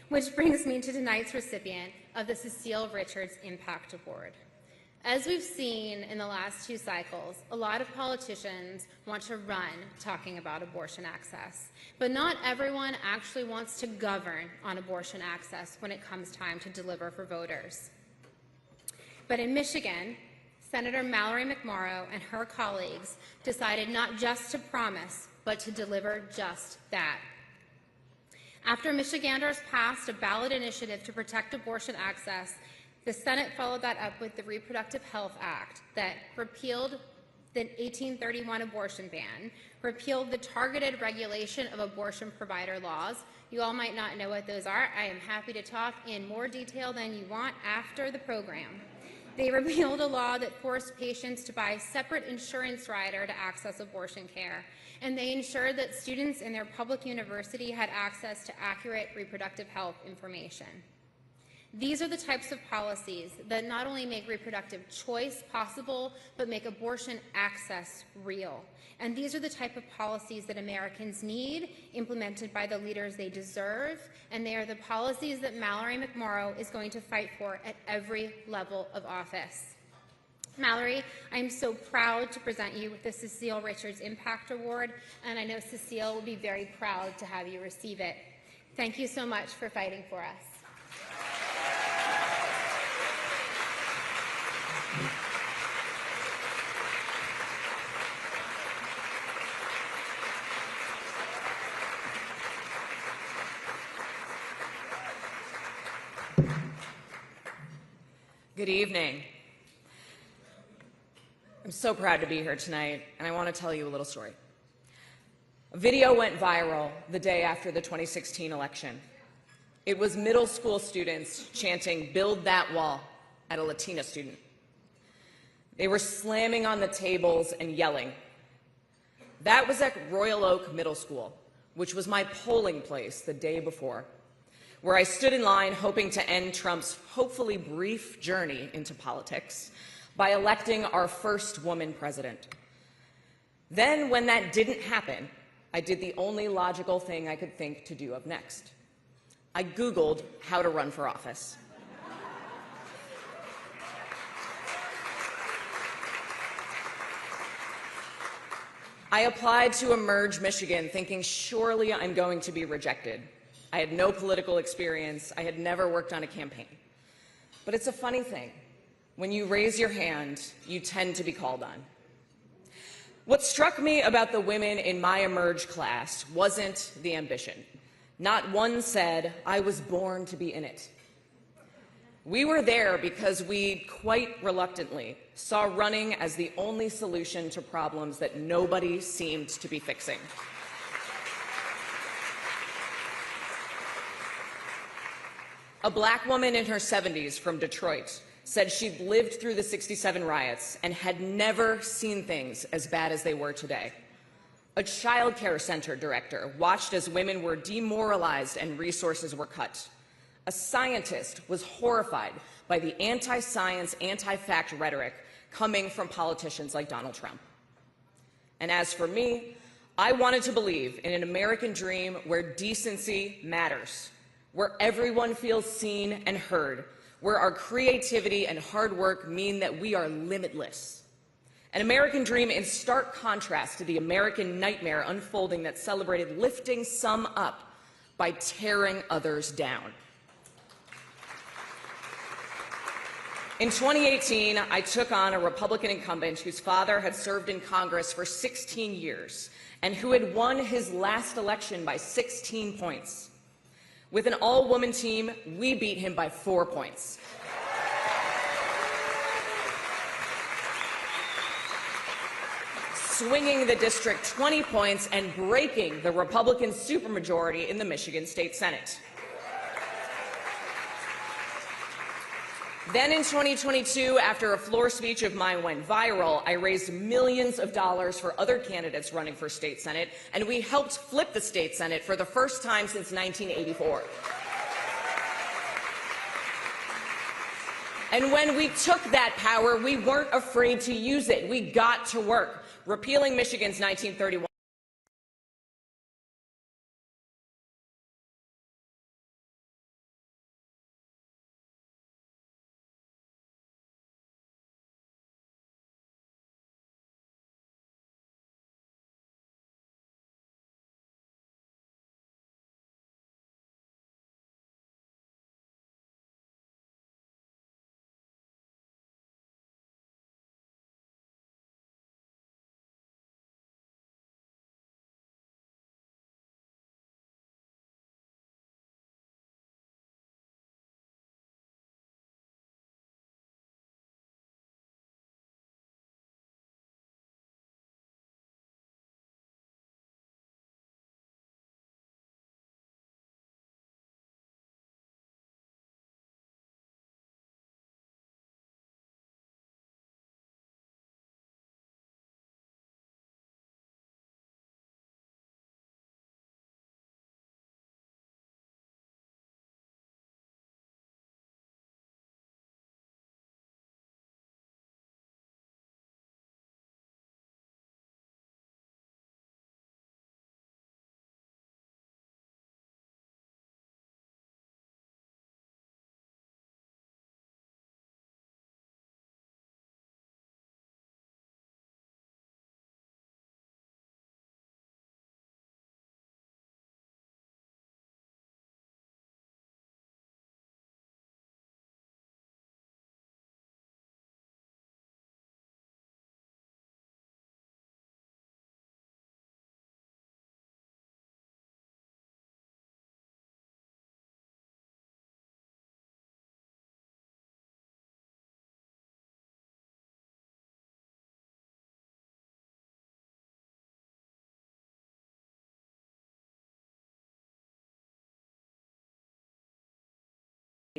Which brings me to tonight's recipient of the Cecile Richards Impact Award. As we've seen in the last 2 cycles, a lot of politicians want to run talking about abortion access, but not everyone actually wants to govern on abortion access when it comes time to deliver for voters. But in Michigan, Senator Mallory McMorrow and her colleagues decided not just to promise, but to deliver just that. After Michiganders passed a ballot initiative to protect abortion access, the Senate followed that up with the Reproductive Health Act that repealed the 1831 abortion ban, repealed the targeted regulation of abortion provider laws. You all might not know what those are. I am happy to talk in more detail than you want after the program. They repealed a law that forced patients to buy a separate insurance rider to access abortion care, and they ensured that students in their public university had access to accurate reproductive health information. These are the types of policies that not only make reproductive choice possible, but make abortion access real. And these are the type of policies that Americans need, implemented by the leaders they deserve, and they are the policies that Mallory McMorrow is going to fight for at every level of office. Mallory, I'm so proud to present you with the Cecile Richards Impact Award, and I know Cecile will be very proud to have you receive it. Thank you so much for fighting for us. Good evening. I'm so proud to be here tonight, and I want to tell you a little story. A video went viral the day after the 2016 election. It was middle school students chanting, "Build that wall," at a Latina student. They were slamming on the tables and yelling. That was at Royal Oak Middle School, which was my polling place the day before, where I stood in line hoping to end Trump's hopefully brief journey into politics by electing our first woman president. Then, when that didn't happen, I did the only logical thing I could think to do up next. I Googled how to run for office. I applied to Emerge Michigan thinking surely I'm going to be rejected. I had no political experience. I had never worked on a campaign. But it's a funny thing. When you raise your hand, you tend to be called on. What struck me about the women in my Emerge class wasn't the ambition. Not one said, "I was born to be in it." We were there because we, quite reluctantly, saw running as the only solution to problems that nobody seemed to be fixing. A black woman in her 70s from Detroit said she'd lived through the '67 riots and had never seen things as bad as they were today. A child care center director watched as women were demoralized and resources were cut. A scientist was horrified by the anti-science, anti-fact rhetoric coming from politicians like Donald Trump. And as for me, I wanted to believe in an American dream where decency matters, where everyone feels seen and heard, where our creativity and hard work mean that we are limitless. An American dream in stark contrast to the American nightmare unfolding that celebrated lifting some up by tearing others down. In 2018, I took on a Republican incumbent whose father had served in Congress for 16 years and who had won his last election by 16 points. With an all-woman team, we beat him by 4 points. Swinging the district 20 points and breaking the Republican supermajority in the Michigan State Senate. Then in 2022, after a floor speech of mine went viral, I raised millions of dollars for other candidates running for state senate, and we helped flip the state senate for the first time since 1984. And when we took that power, we weren't afraid to use it. We got to work, repealing Michigan's 1931.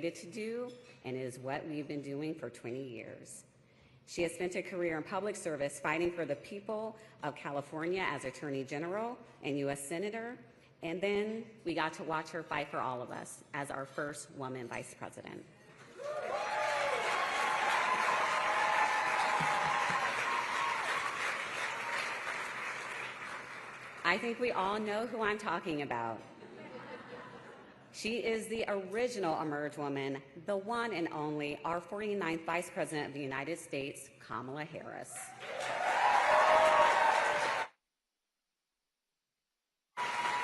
To do, and is what we've been doing for 20 years. She has spent a career in public service fighting for the people of California as Attorney General and U.S. Senator, and then we got to watch her fight for all of us as our first woman Vice President. I think we all know who I'm talking about. She is the original Emerge woman, the one and only, our 49th Vice President of the United States, Kamala Harris.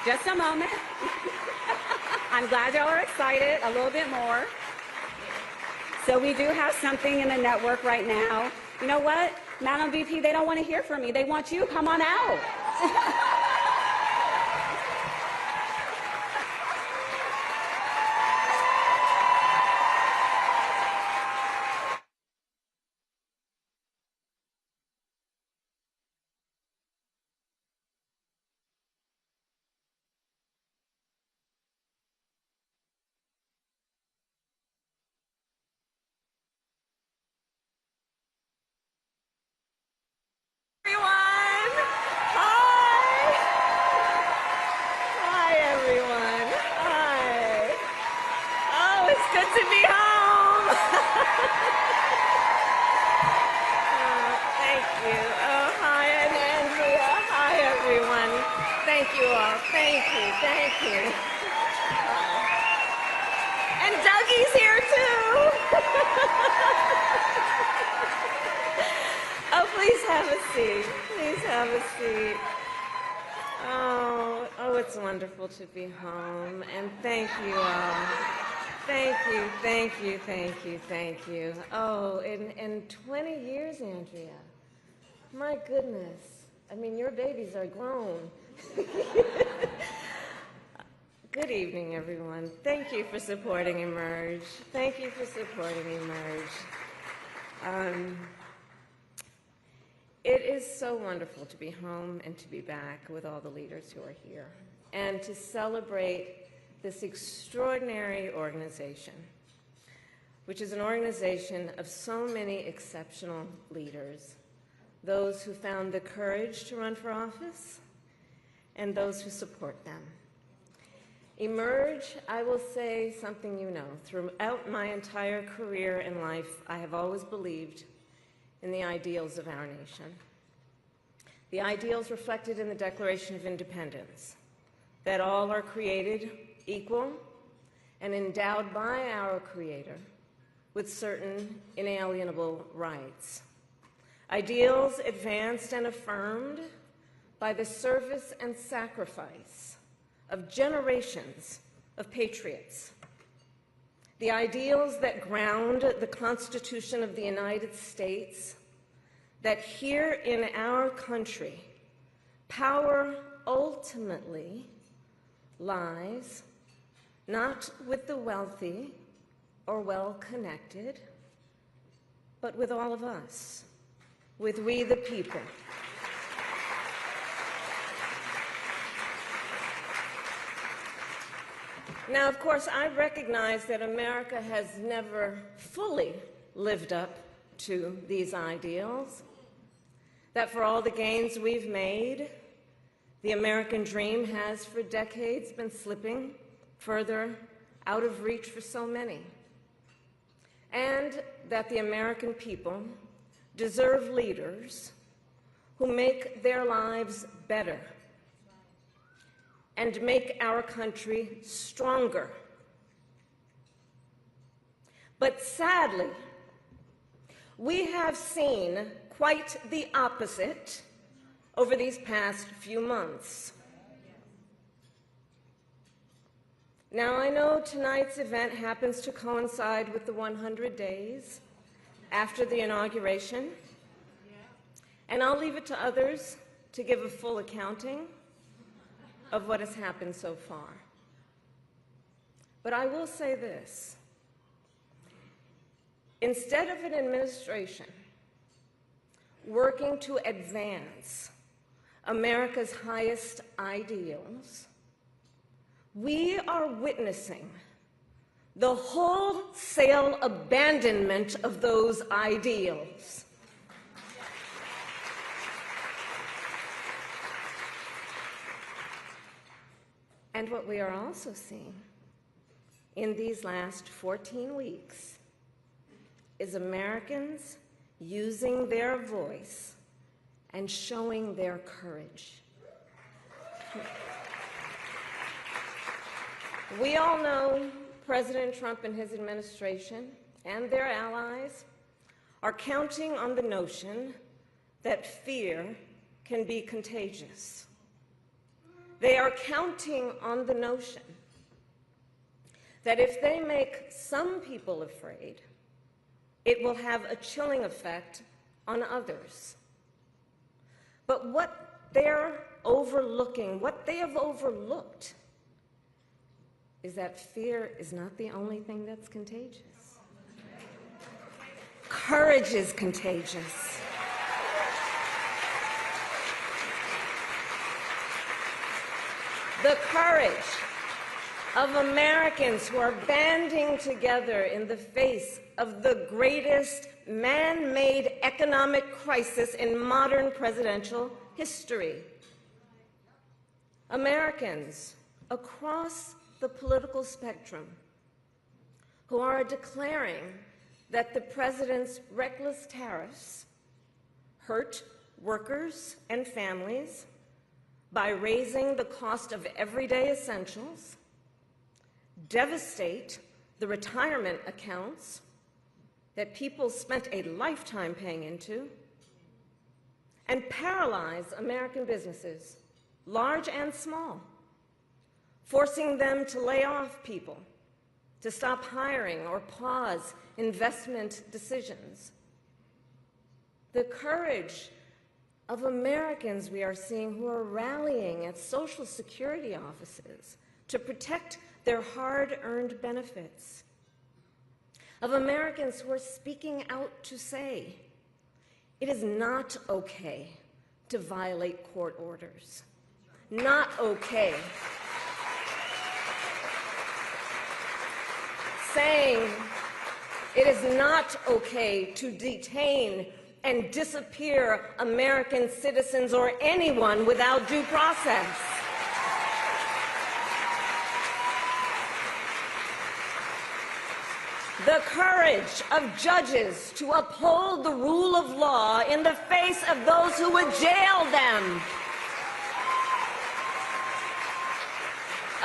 Just a moment. I'm glad y'all are excited a little bit more. So we do have something in the network right now. You know what? Madam VP, they don't want to hear from me. They want you. Come on out. To be home, and thank you all. Thank you. Oh, in 20 years, Andrea. My goodness. I mean, your babies are grown. Good evening, everyone. Thank you for supporting Emerge. Thank you for supporting Emerge. It is so wonderful to be home and to be back with all the leaders who are here, and to celebrate this extraordinary organization. which is an organization of so many exceptional leaders, those who found the courage to run for office and those who support them. Emerge, I will say something you know. Throughout my entire career and life, I have always believed in the ideals of our nation. The ideals reflected in the Declaration of Independence, that all are created equal and endowed by our Creator with certain inalienable rights. Ideals advanced and affirmed by the service and sacrifice of generations of patriots. The ideals that ground the Constitution of the United States, that here in our country, power ultimately lies not with the wealthy or well-connected, but with all of us, with we the people. Now, of course, I recognize that America has never fully lived up to these ideals, that for all the gains we've made, the American dream has for decades been slipping further out of reach for so many, and that the American people deserve leaders who make their lives better and make our country stronger. But sadly, we have seen quite the opposite over these past few months. Now, I know tonight's event happens to coincide with the 100 days after the inauguration, and I'll leave it to others to give a full accounting of what has happened so far. But I will say this. Instead of an administration working to advance America's highest ideals, we are witnessing the wholesale abandonment of those ideals. And what we are also seeing in these last 14 weeks is Americans using their voice and showing their courage. We all know President Trump and his administration and their allies are counting on the notion that fear can be contagious. They are counting on the notion that if they make some people afraid, it will have a chilling effect on others. But what they're overlooking, what they have overlooked, is that fear is not the only thing that's contagious. Courage is contagious. The courage of Americans who are banding together in the face of the greatest man-made economic crisis in modern presidential history. Americans across the political spectrum who are declaring that the president's reckless tariffs hurt workers and families by raising the cost of everyday essentials, devastate the retirement accounts that people spent a lifetime paying into, and paralyze American businesses, large and small, forcing them to lay off people, to stop hiring or pause investment decisions. The courage of Americans we are seeing who are rallying at Social Security offices to protect their hard-earned benefits. Of Americans who are speaking out to say, it is not okay to violate court orders. Not okay. Saying It is not okay to detain and disappear American citizens or anyone without due process. The courage of judges to uphold the rule of law in the face of those who would jail them.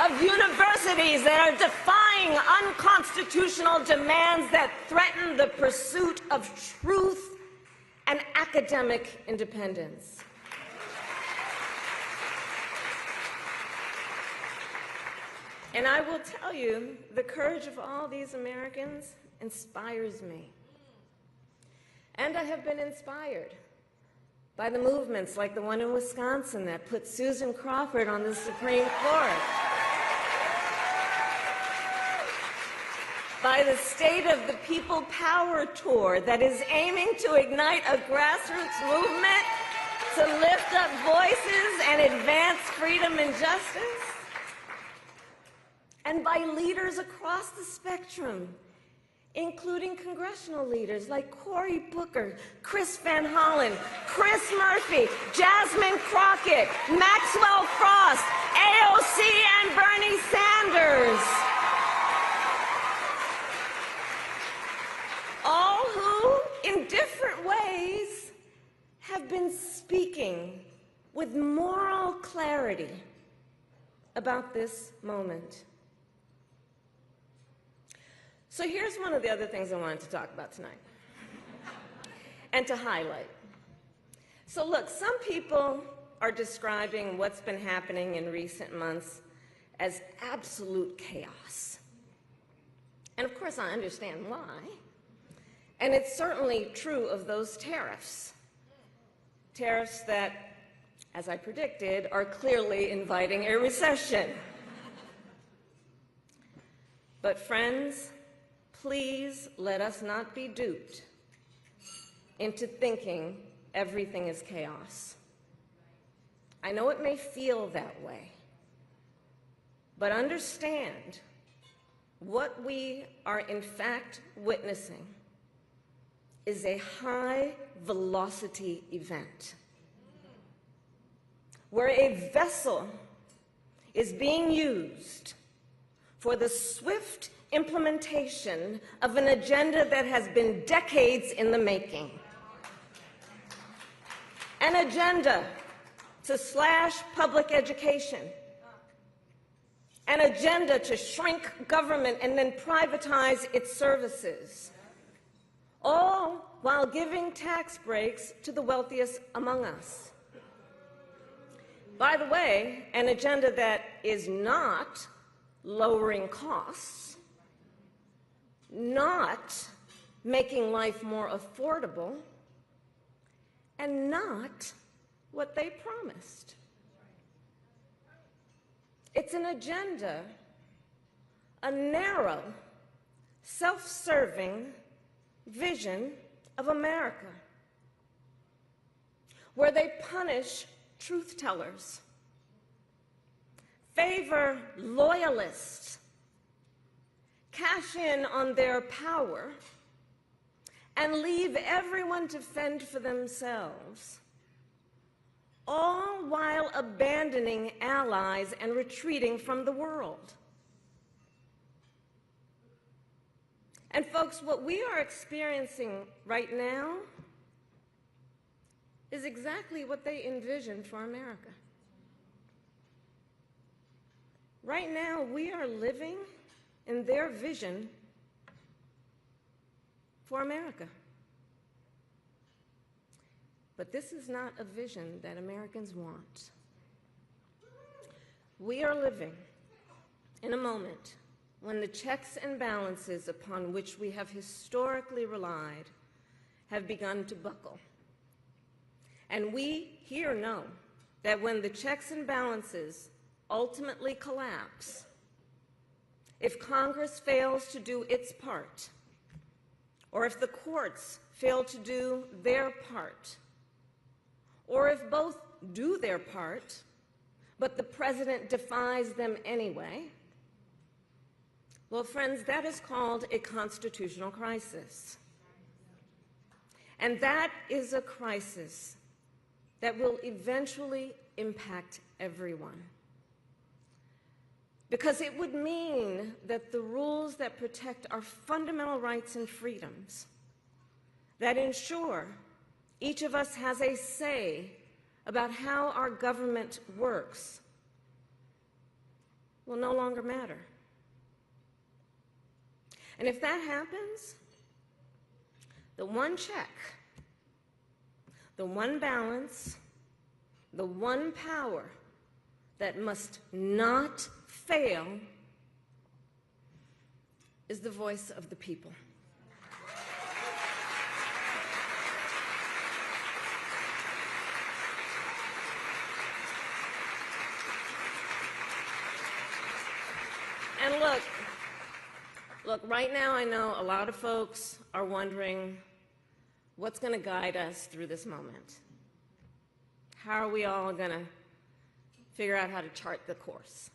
Of universities that are defying unconstitutional demands that threaten the pursuit of truth and academic independence. And I will tell you, the courage of all these Americans inspires me. And I have been inspired by the movements like the one in Wisconsin that put Susan Crawford on the Supreme Court, by the State of the People Power Tour that is aiming to ignite a grassroots movement to lift up voices and advance freedom and justice, and by leaders across the spectrum, including congressional leaders like Cory Booker, Chris Van Hollen, Chris Murphy, Jasmine Crockett, Maxwell Frost, AOC, and Bernie Sanders. All who, in different ways, have been speaking with moral clarity about this moment. So here's one of the other things I wanted to talk about tonight and to highlight. So look, some people are describing what's been happening in recent months as absolute chaos. And of course I understand why. And it's certainly true of those tariffs. Tariffs that, as I predicted, are clearly inviting a recession. But friends, please let us not be duped into thinking everything is chaos. I know it may feel that way, but understand what we are in fact witnessing is a high-velocity event where a vessel is being used for the swift implementation of an agenda that has been decades in the making. An agenda to slash public education. An agenda to shrink government and then privatize its services. All while giving tax breaks to the wealthiest among us. By the way, an agenda that is not lowering costs, not making life more affordable, and not what they promised. It's an agenda, a narrow, self-serving vision of America, where they punish truth-tellers, favor loyalists, cash in on their power, and leave everyone to fend for themselves, all while abandoning allies and retreating from the world. And folks, what we are experiencing right now is exactly what they envisioned for America. Right now, we are living in their vision for America. But this is not a vision that Americans want. We are living in a moment when the checks and balances upon which we have historically relied have begun to buckle. And we here know that when the checks and balances ultimately collapse, if Congress fails to do its part, or if the courts fail to do their part, or if both do their part, but the president defies them anyway, Well, friends, that is called a constitutional crisis. And that is a crisis that will eventually impact everyone. Because it would mean that the rules that protect our fundamental rights and freedoms, that ensure each of us has a say about how our government works, will no longer matter. And if that happens, the one check, the one balance, the one power that must not fail is the voice of the people. And look, right now I know a lot of folks are wondering what's going to guide us through this moment. How are we all going to figure out how to chart the course?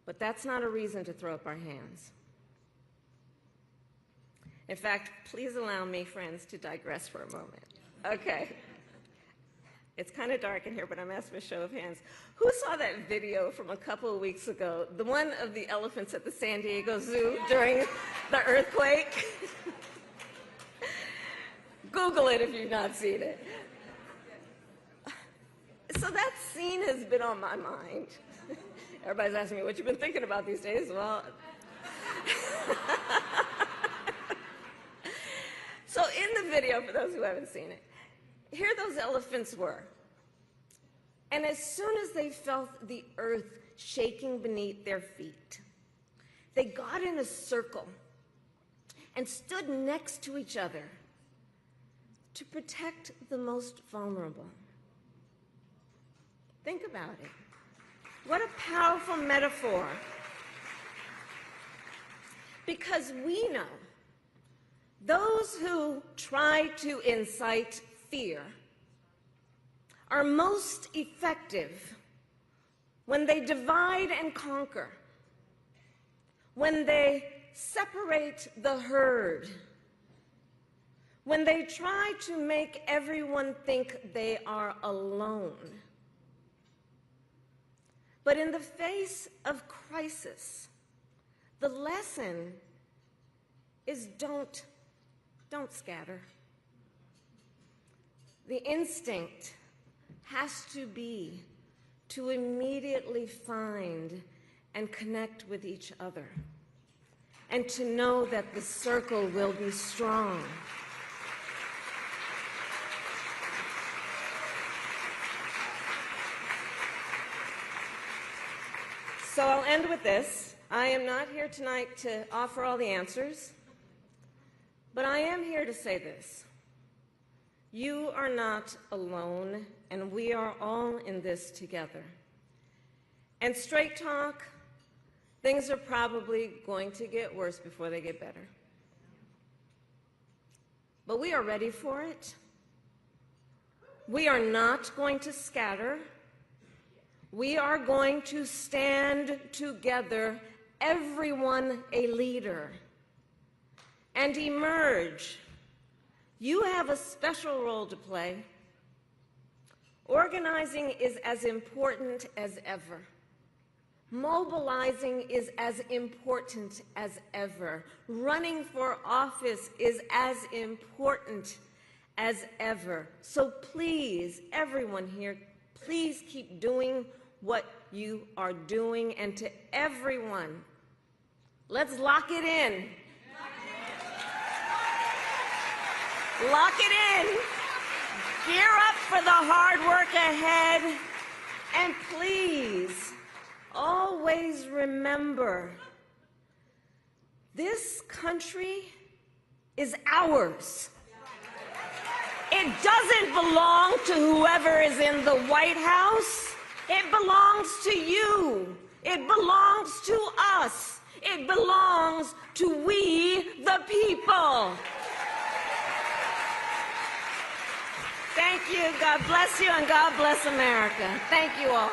But that's not a reason to throw up our hands. In fact, please allow me, friends, to digress for a moment. Okay. It's kind of dark in here, but I'm asking a show of hands. Who saw that video from a couple of weeks ago, the one of the elephants at the San Diego Zoo during the earthquake? Google it if you've not seen it. So that scene has been on my mind. Everybody's asking me what you've been thinking about these days. Well, so in the video, for those who haven't seen it, here those elephants were. And as soon as they felt the earth shaking beneath their feet, they got in a circle and stood next to each other to protect the most vulnerable. Think about it. What a powerful metaphor. Because we know those who try to incite fear are most effective when they divide and conquer, when they separate the herd, when they try to make everyone think they are alone. But in the face of crisis, the lesson is don't scatter. The instinct has to be to immediately find and connect with each other, and to know that the circle will be strong. So I'll end with this. I am not here tonight to offer all the answers, but I am here to say this. You are not alone, and we are all in this together. And straight talk, things are probably going to get worse before they get better. But we are ready for it. We are not going to scatter. We are going to stand together, everyone a leader, and emerge. You have a special role to play. Organizing is as important as ever. Mobilizing is as important as ever. Running for office is as important as ever. So please, everyone here, please keep doing what you are doing. And to everyone, let's lock it in. Lock it in. Gear up for the hard work ahead. And please, always remember, this country is ours. It doesn't belong to whoever is in the White House. It belongs to you. It belongs to us. It belongs to we, the people. Thank you. God bless you, and God bless America. Thank you all.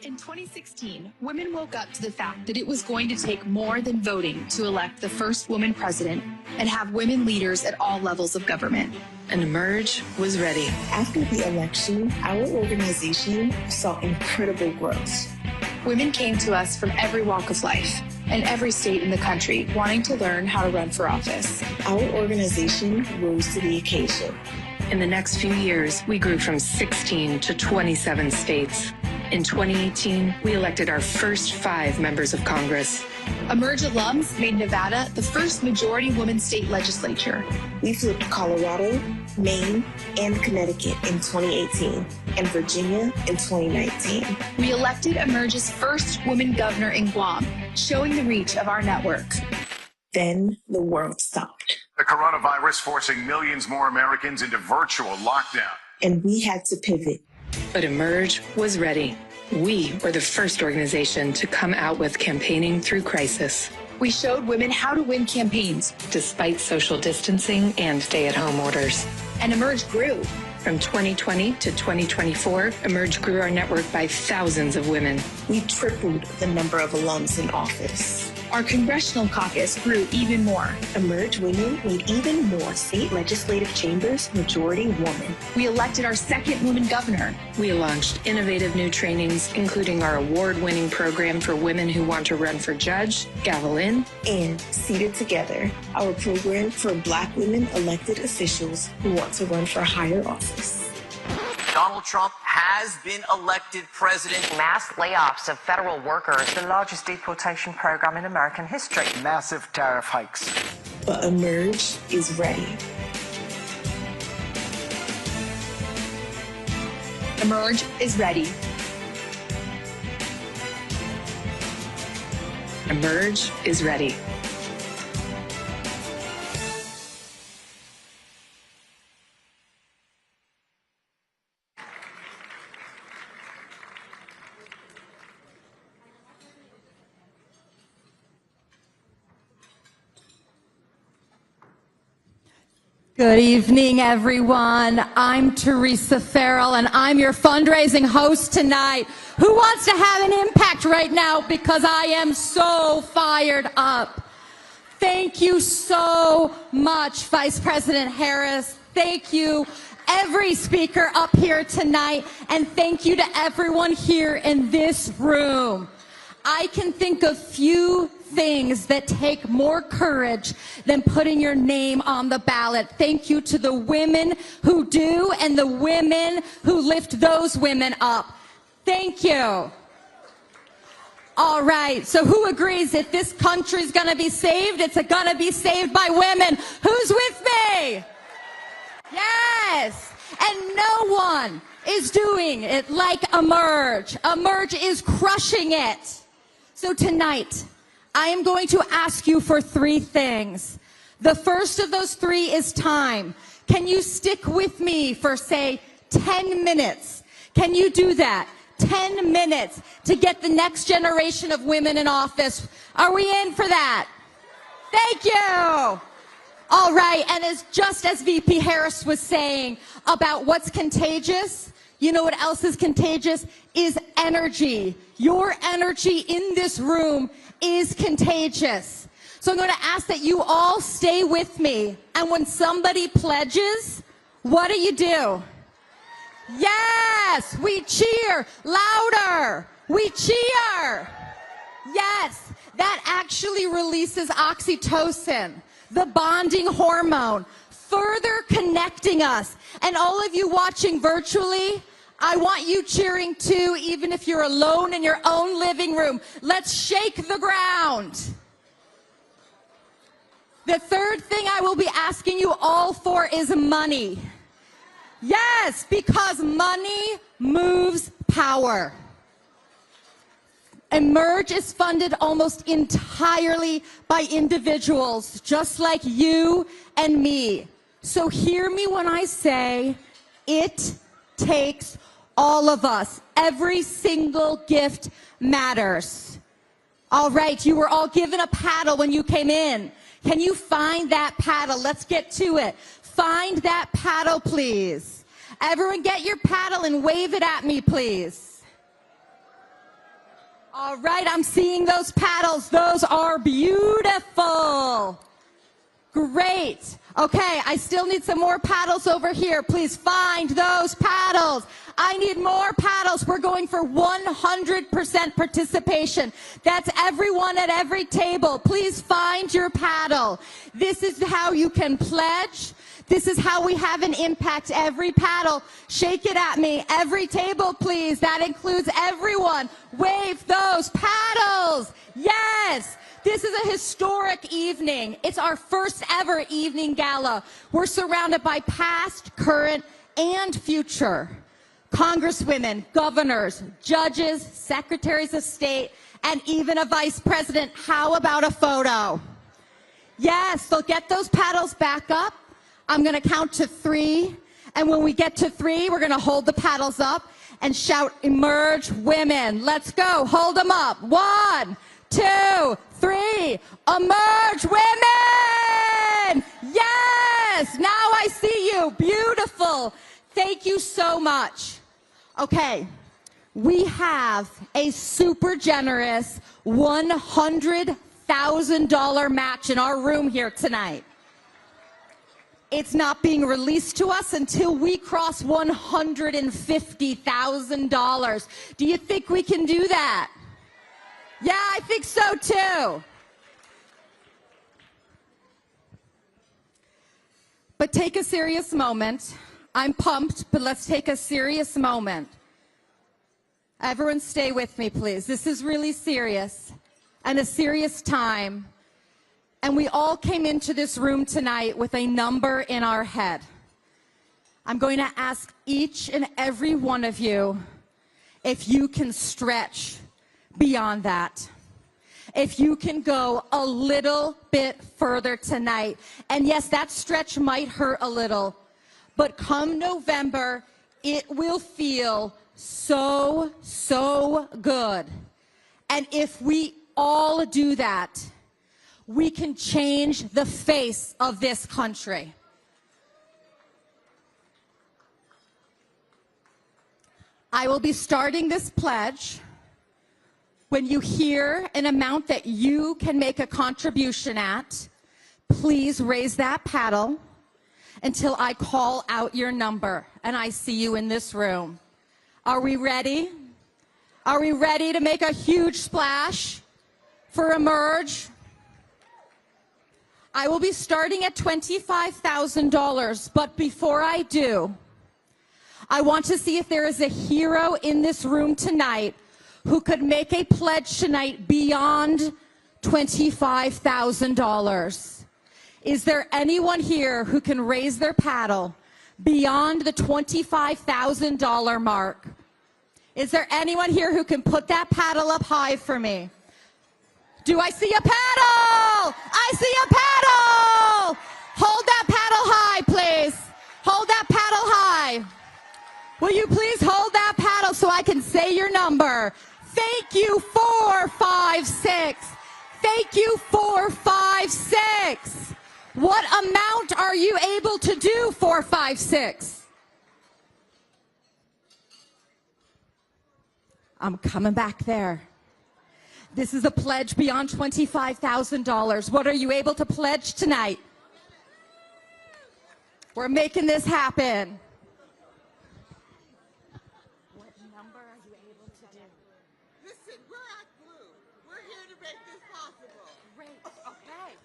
In 2016, women woke up to the fact that it was going to take more than voting to elect the first woman president and have women leaders at all levels of government. And Emerge was ready. After the election, our organization saw incredible growth. Women came to us from every walk of life and every state in the country wanting to learn how to run for office. Our organization rose to the occasion. In the next few years, we grew from 16 to 27 states. In 2018, we elected our first 5 members of Congress. Emerge alums made Nevada the first majority woman state legislature. We flipped Colorado, Maine, and Connecticut in 2018, and Virginia in 2019. We elected Emerge's first woman governor in Guam, showing the reach of our network. Then the world stopped. The coronavirus forcing millions more Americans into virtual lockdown. And we had to pivot. But Emerge was ready. We were the first organization to come out with campaigning through crisis. We showed women how to win campaigns, despite social distancing and stay-at-home orders. And Emerge grew. From 2020 to 2024, Emerge grew our network by thousands of women. We tripled the number of alums in office. Our congressional caucus grew even more. Emerge women made even more state legislative chambers majority woman. We elected our second woman governor. We launched innovative new trainings, including our award-winning program for women who want to run for judge, Gavel In, and Seated Together, our program for Black women elected officials who want to run for higher office. Donald Trump has been elected president. Mass layoffs of federal workers, the largest deportation program in American history. Massive tariff hikes. But Emerge is ready. Emerge is ready. Emerge is ready. Good evening, everyone. I'm Teresa Farrell, and I'm your fundraising host tonight. Who wants to have an impact right now? Because I am so fired up. Thank you so much, Vice President Harris. Thank you, every speaker up here tonight, and thank you to everyone here in this room. I can think of few things that take more courage than putting your name on the ballot. Thank you to the women who do and the women who lift those women up. Thank you. All right, so who agrees if this country's gonna be saved, it's gonna be saved by women? Who's with me? Yes, and no one is doing it like Emerge. Emerge is crushing it. So tonight, I am going to ask you for 3 things. The first of those 3 is time. Can you stick with me for, say, 10 minutes? Can you do that? 10 minutes to get the next generation of women in office. Are we in for that? Thank you. All right, and just as VP Harris was saying about what's contagious, you know what else is contagious? Is energy. Your energy in this room is contagious. So I'm going to ask that you all stay with me. And when somebody pledges, what do? Yes, we cheer louder. We cheer. Yes, that actually releases oxytocin, the bonding hormone, further connecting us. And all of you watching virtually, I want you cheering too, even if you're alone in your own living room. Let's shake the ground. The third thing I will be asking you all for is money. Yes, because money moves power. Emerge is funded almost entirely by individuals, just like you and me. So hear me when I say it takes all of us. Every single gift matters. All right, you were all given a paddle when you came in. Can you find that paddle? Let's get to it. Find that paddle, please. Everyone get your paddle and wave it at me, please. All right, I'm seeing those paddles. Those are beautiful. Great. Okay, I still need some more paddles over here. Please find those paddles. I need more paddles. We're going for 100% participation. That's everyone at every table. Please find your paddle. This is how you can pledge. This is how we have an impact. Every paddle, shake it at me. Every table, please. That includes everyone. Wave those paddles. Yes. This is a historic evening. It's our first ever evening gala. We're surrounded by past, current, and future congresswomen, governors, judges, secretaries of state, and even a vice president. How about a photo? Yes, so get those paddles back up. I'm going to count to 3, and when we get to 3, we're going to hold the paddles up and shout, "Emerge Women." Let's go. Hold them up. 1, 2, 3. Emerge Women! Yes! Now I see you. Beautiful. Thank you so much. Okay, we have a super generous $100,000 match in our room here tonight. It's not being released to us until we cross $150,000. Do you think we can do that? Yeah, I think so too. But take a serious moment. I'm pumped, but let's take a serious moment. Everyone stay with me, please. This is really serious and a serious time. And we all came into this room tonight with a number in our head. I'm going to ask each and every one of you if you can stretch beyond that. If you can go a little bit further tonight. And yes, that stretch might hurt a little, but come November, it will feel so, so good. And if we all do that, we can change the face of this country. I will be starting this pledge. When you hear an amount that you can make a contribution at, please raise that paddle until I call out your number and I see you in this room. Are we ready? Are we ready to make a huge splash for Emerge? I will be starting at $25,000, but before I do, I want to see if there is a hero in this room tonight who could make a pledge tonight beyond $25,000. Is there anyone here who can raise their paddle beyond the $25,000 mark? Is there anyone here who can put that paddle up high for me? Do I see a paddle? I see a paddle! Hold that paddle high, please. Hold that paddle high. Will you please hold that paddle so I can say your number? Thank you, 456. Thank you, 456. What amount are you able to do, 456? I'm coming back there. This is a pledge beyond $25,000. What are you able to pledge tonight? We're making this happen. What number are you able to do? Listen, we're at Blue. We're here to make this possible. Great. Okay.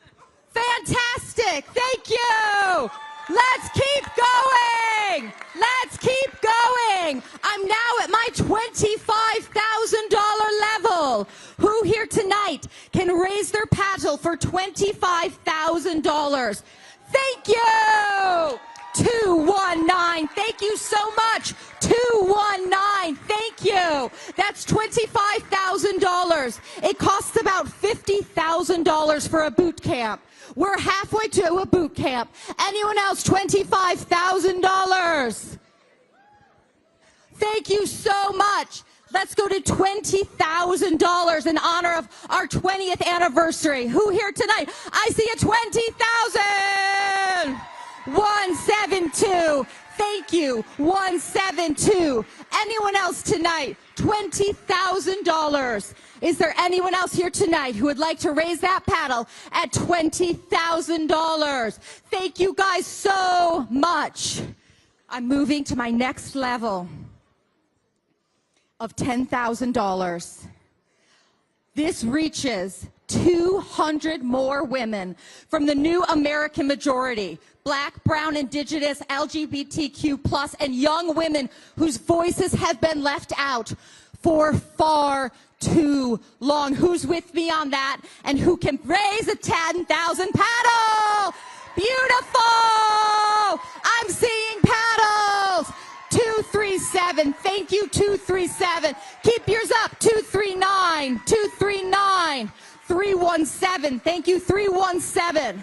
Fantastic. Thank you. Let's keep going. Let's keep going. I'm now at my $25,000 level. Who here tonight can raise their paddle for $25,000? Thank you. 219. Thank you so much. 219. Thank you. That's $25,000. It costs about $50,000 for a boot camp. We're halfway to a boot camp. Anyone else? $25,000. Thank you so much. Let's go to $20,000 in honor of our 20th anniversary. Who here tonight? I see a $20,000. 172. Thank you. 172. Anyone else tonight? $20,000. Is there anyone else here tonight who would like to raise that paddle at $20,000? Thank you guys so much. I'm moving to my next level of $10,000. This reaches 200 more women from the new American majority, Black, Brown, Indigenous, LGBTQ+, and young women whose voices have been left out for far too long. Who's with me on that? And who can raise a 10,000 paddle? Beautiful! I'm seeing paddles. 237. Thank you, 237. Keep yours up. 239. 239. 317. Thank you, 317.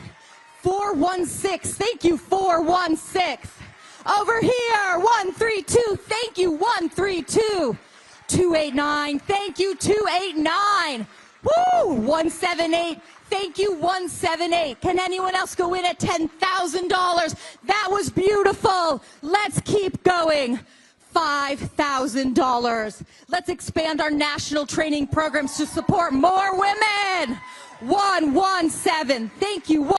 416. Thank you, 416. Over here, 132. Thank you, 132. 289. Thank you, 289. Woo! 178. Thank you, 178. Can anyone else go in at $10,000? That was beautiful. Let's keep going. $5,000. Let's expand our national training programs to support more women. 117. Thank you.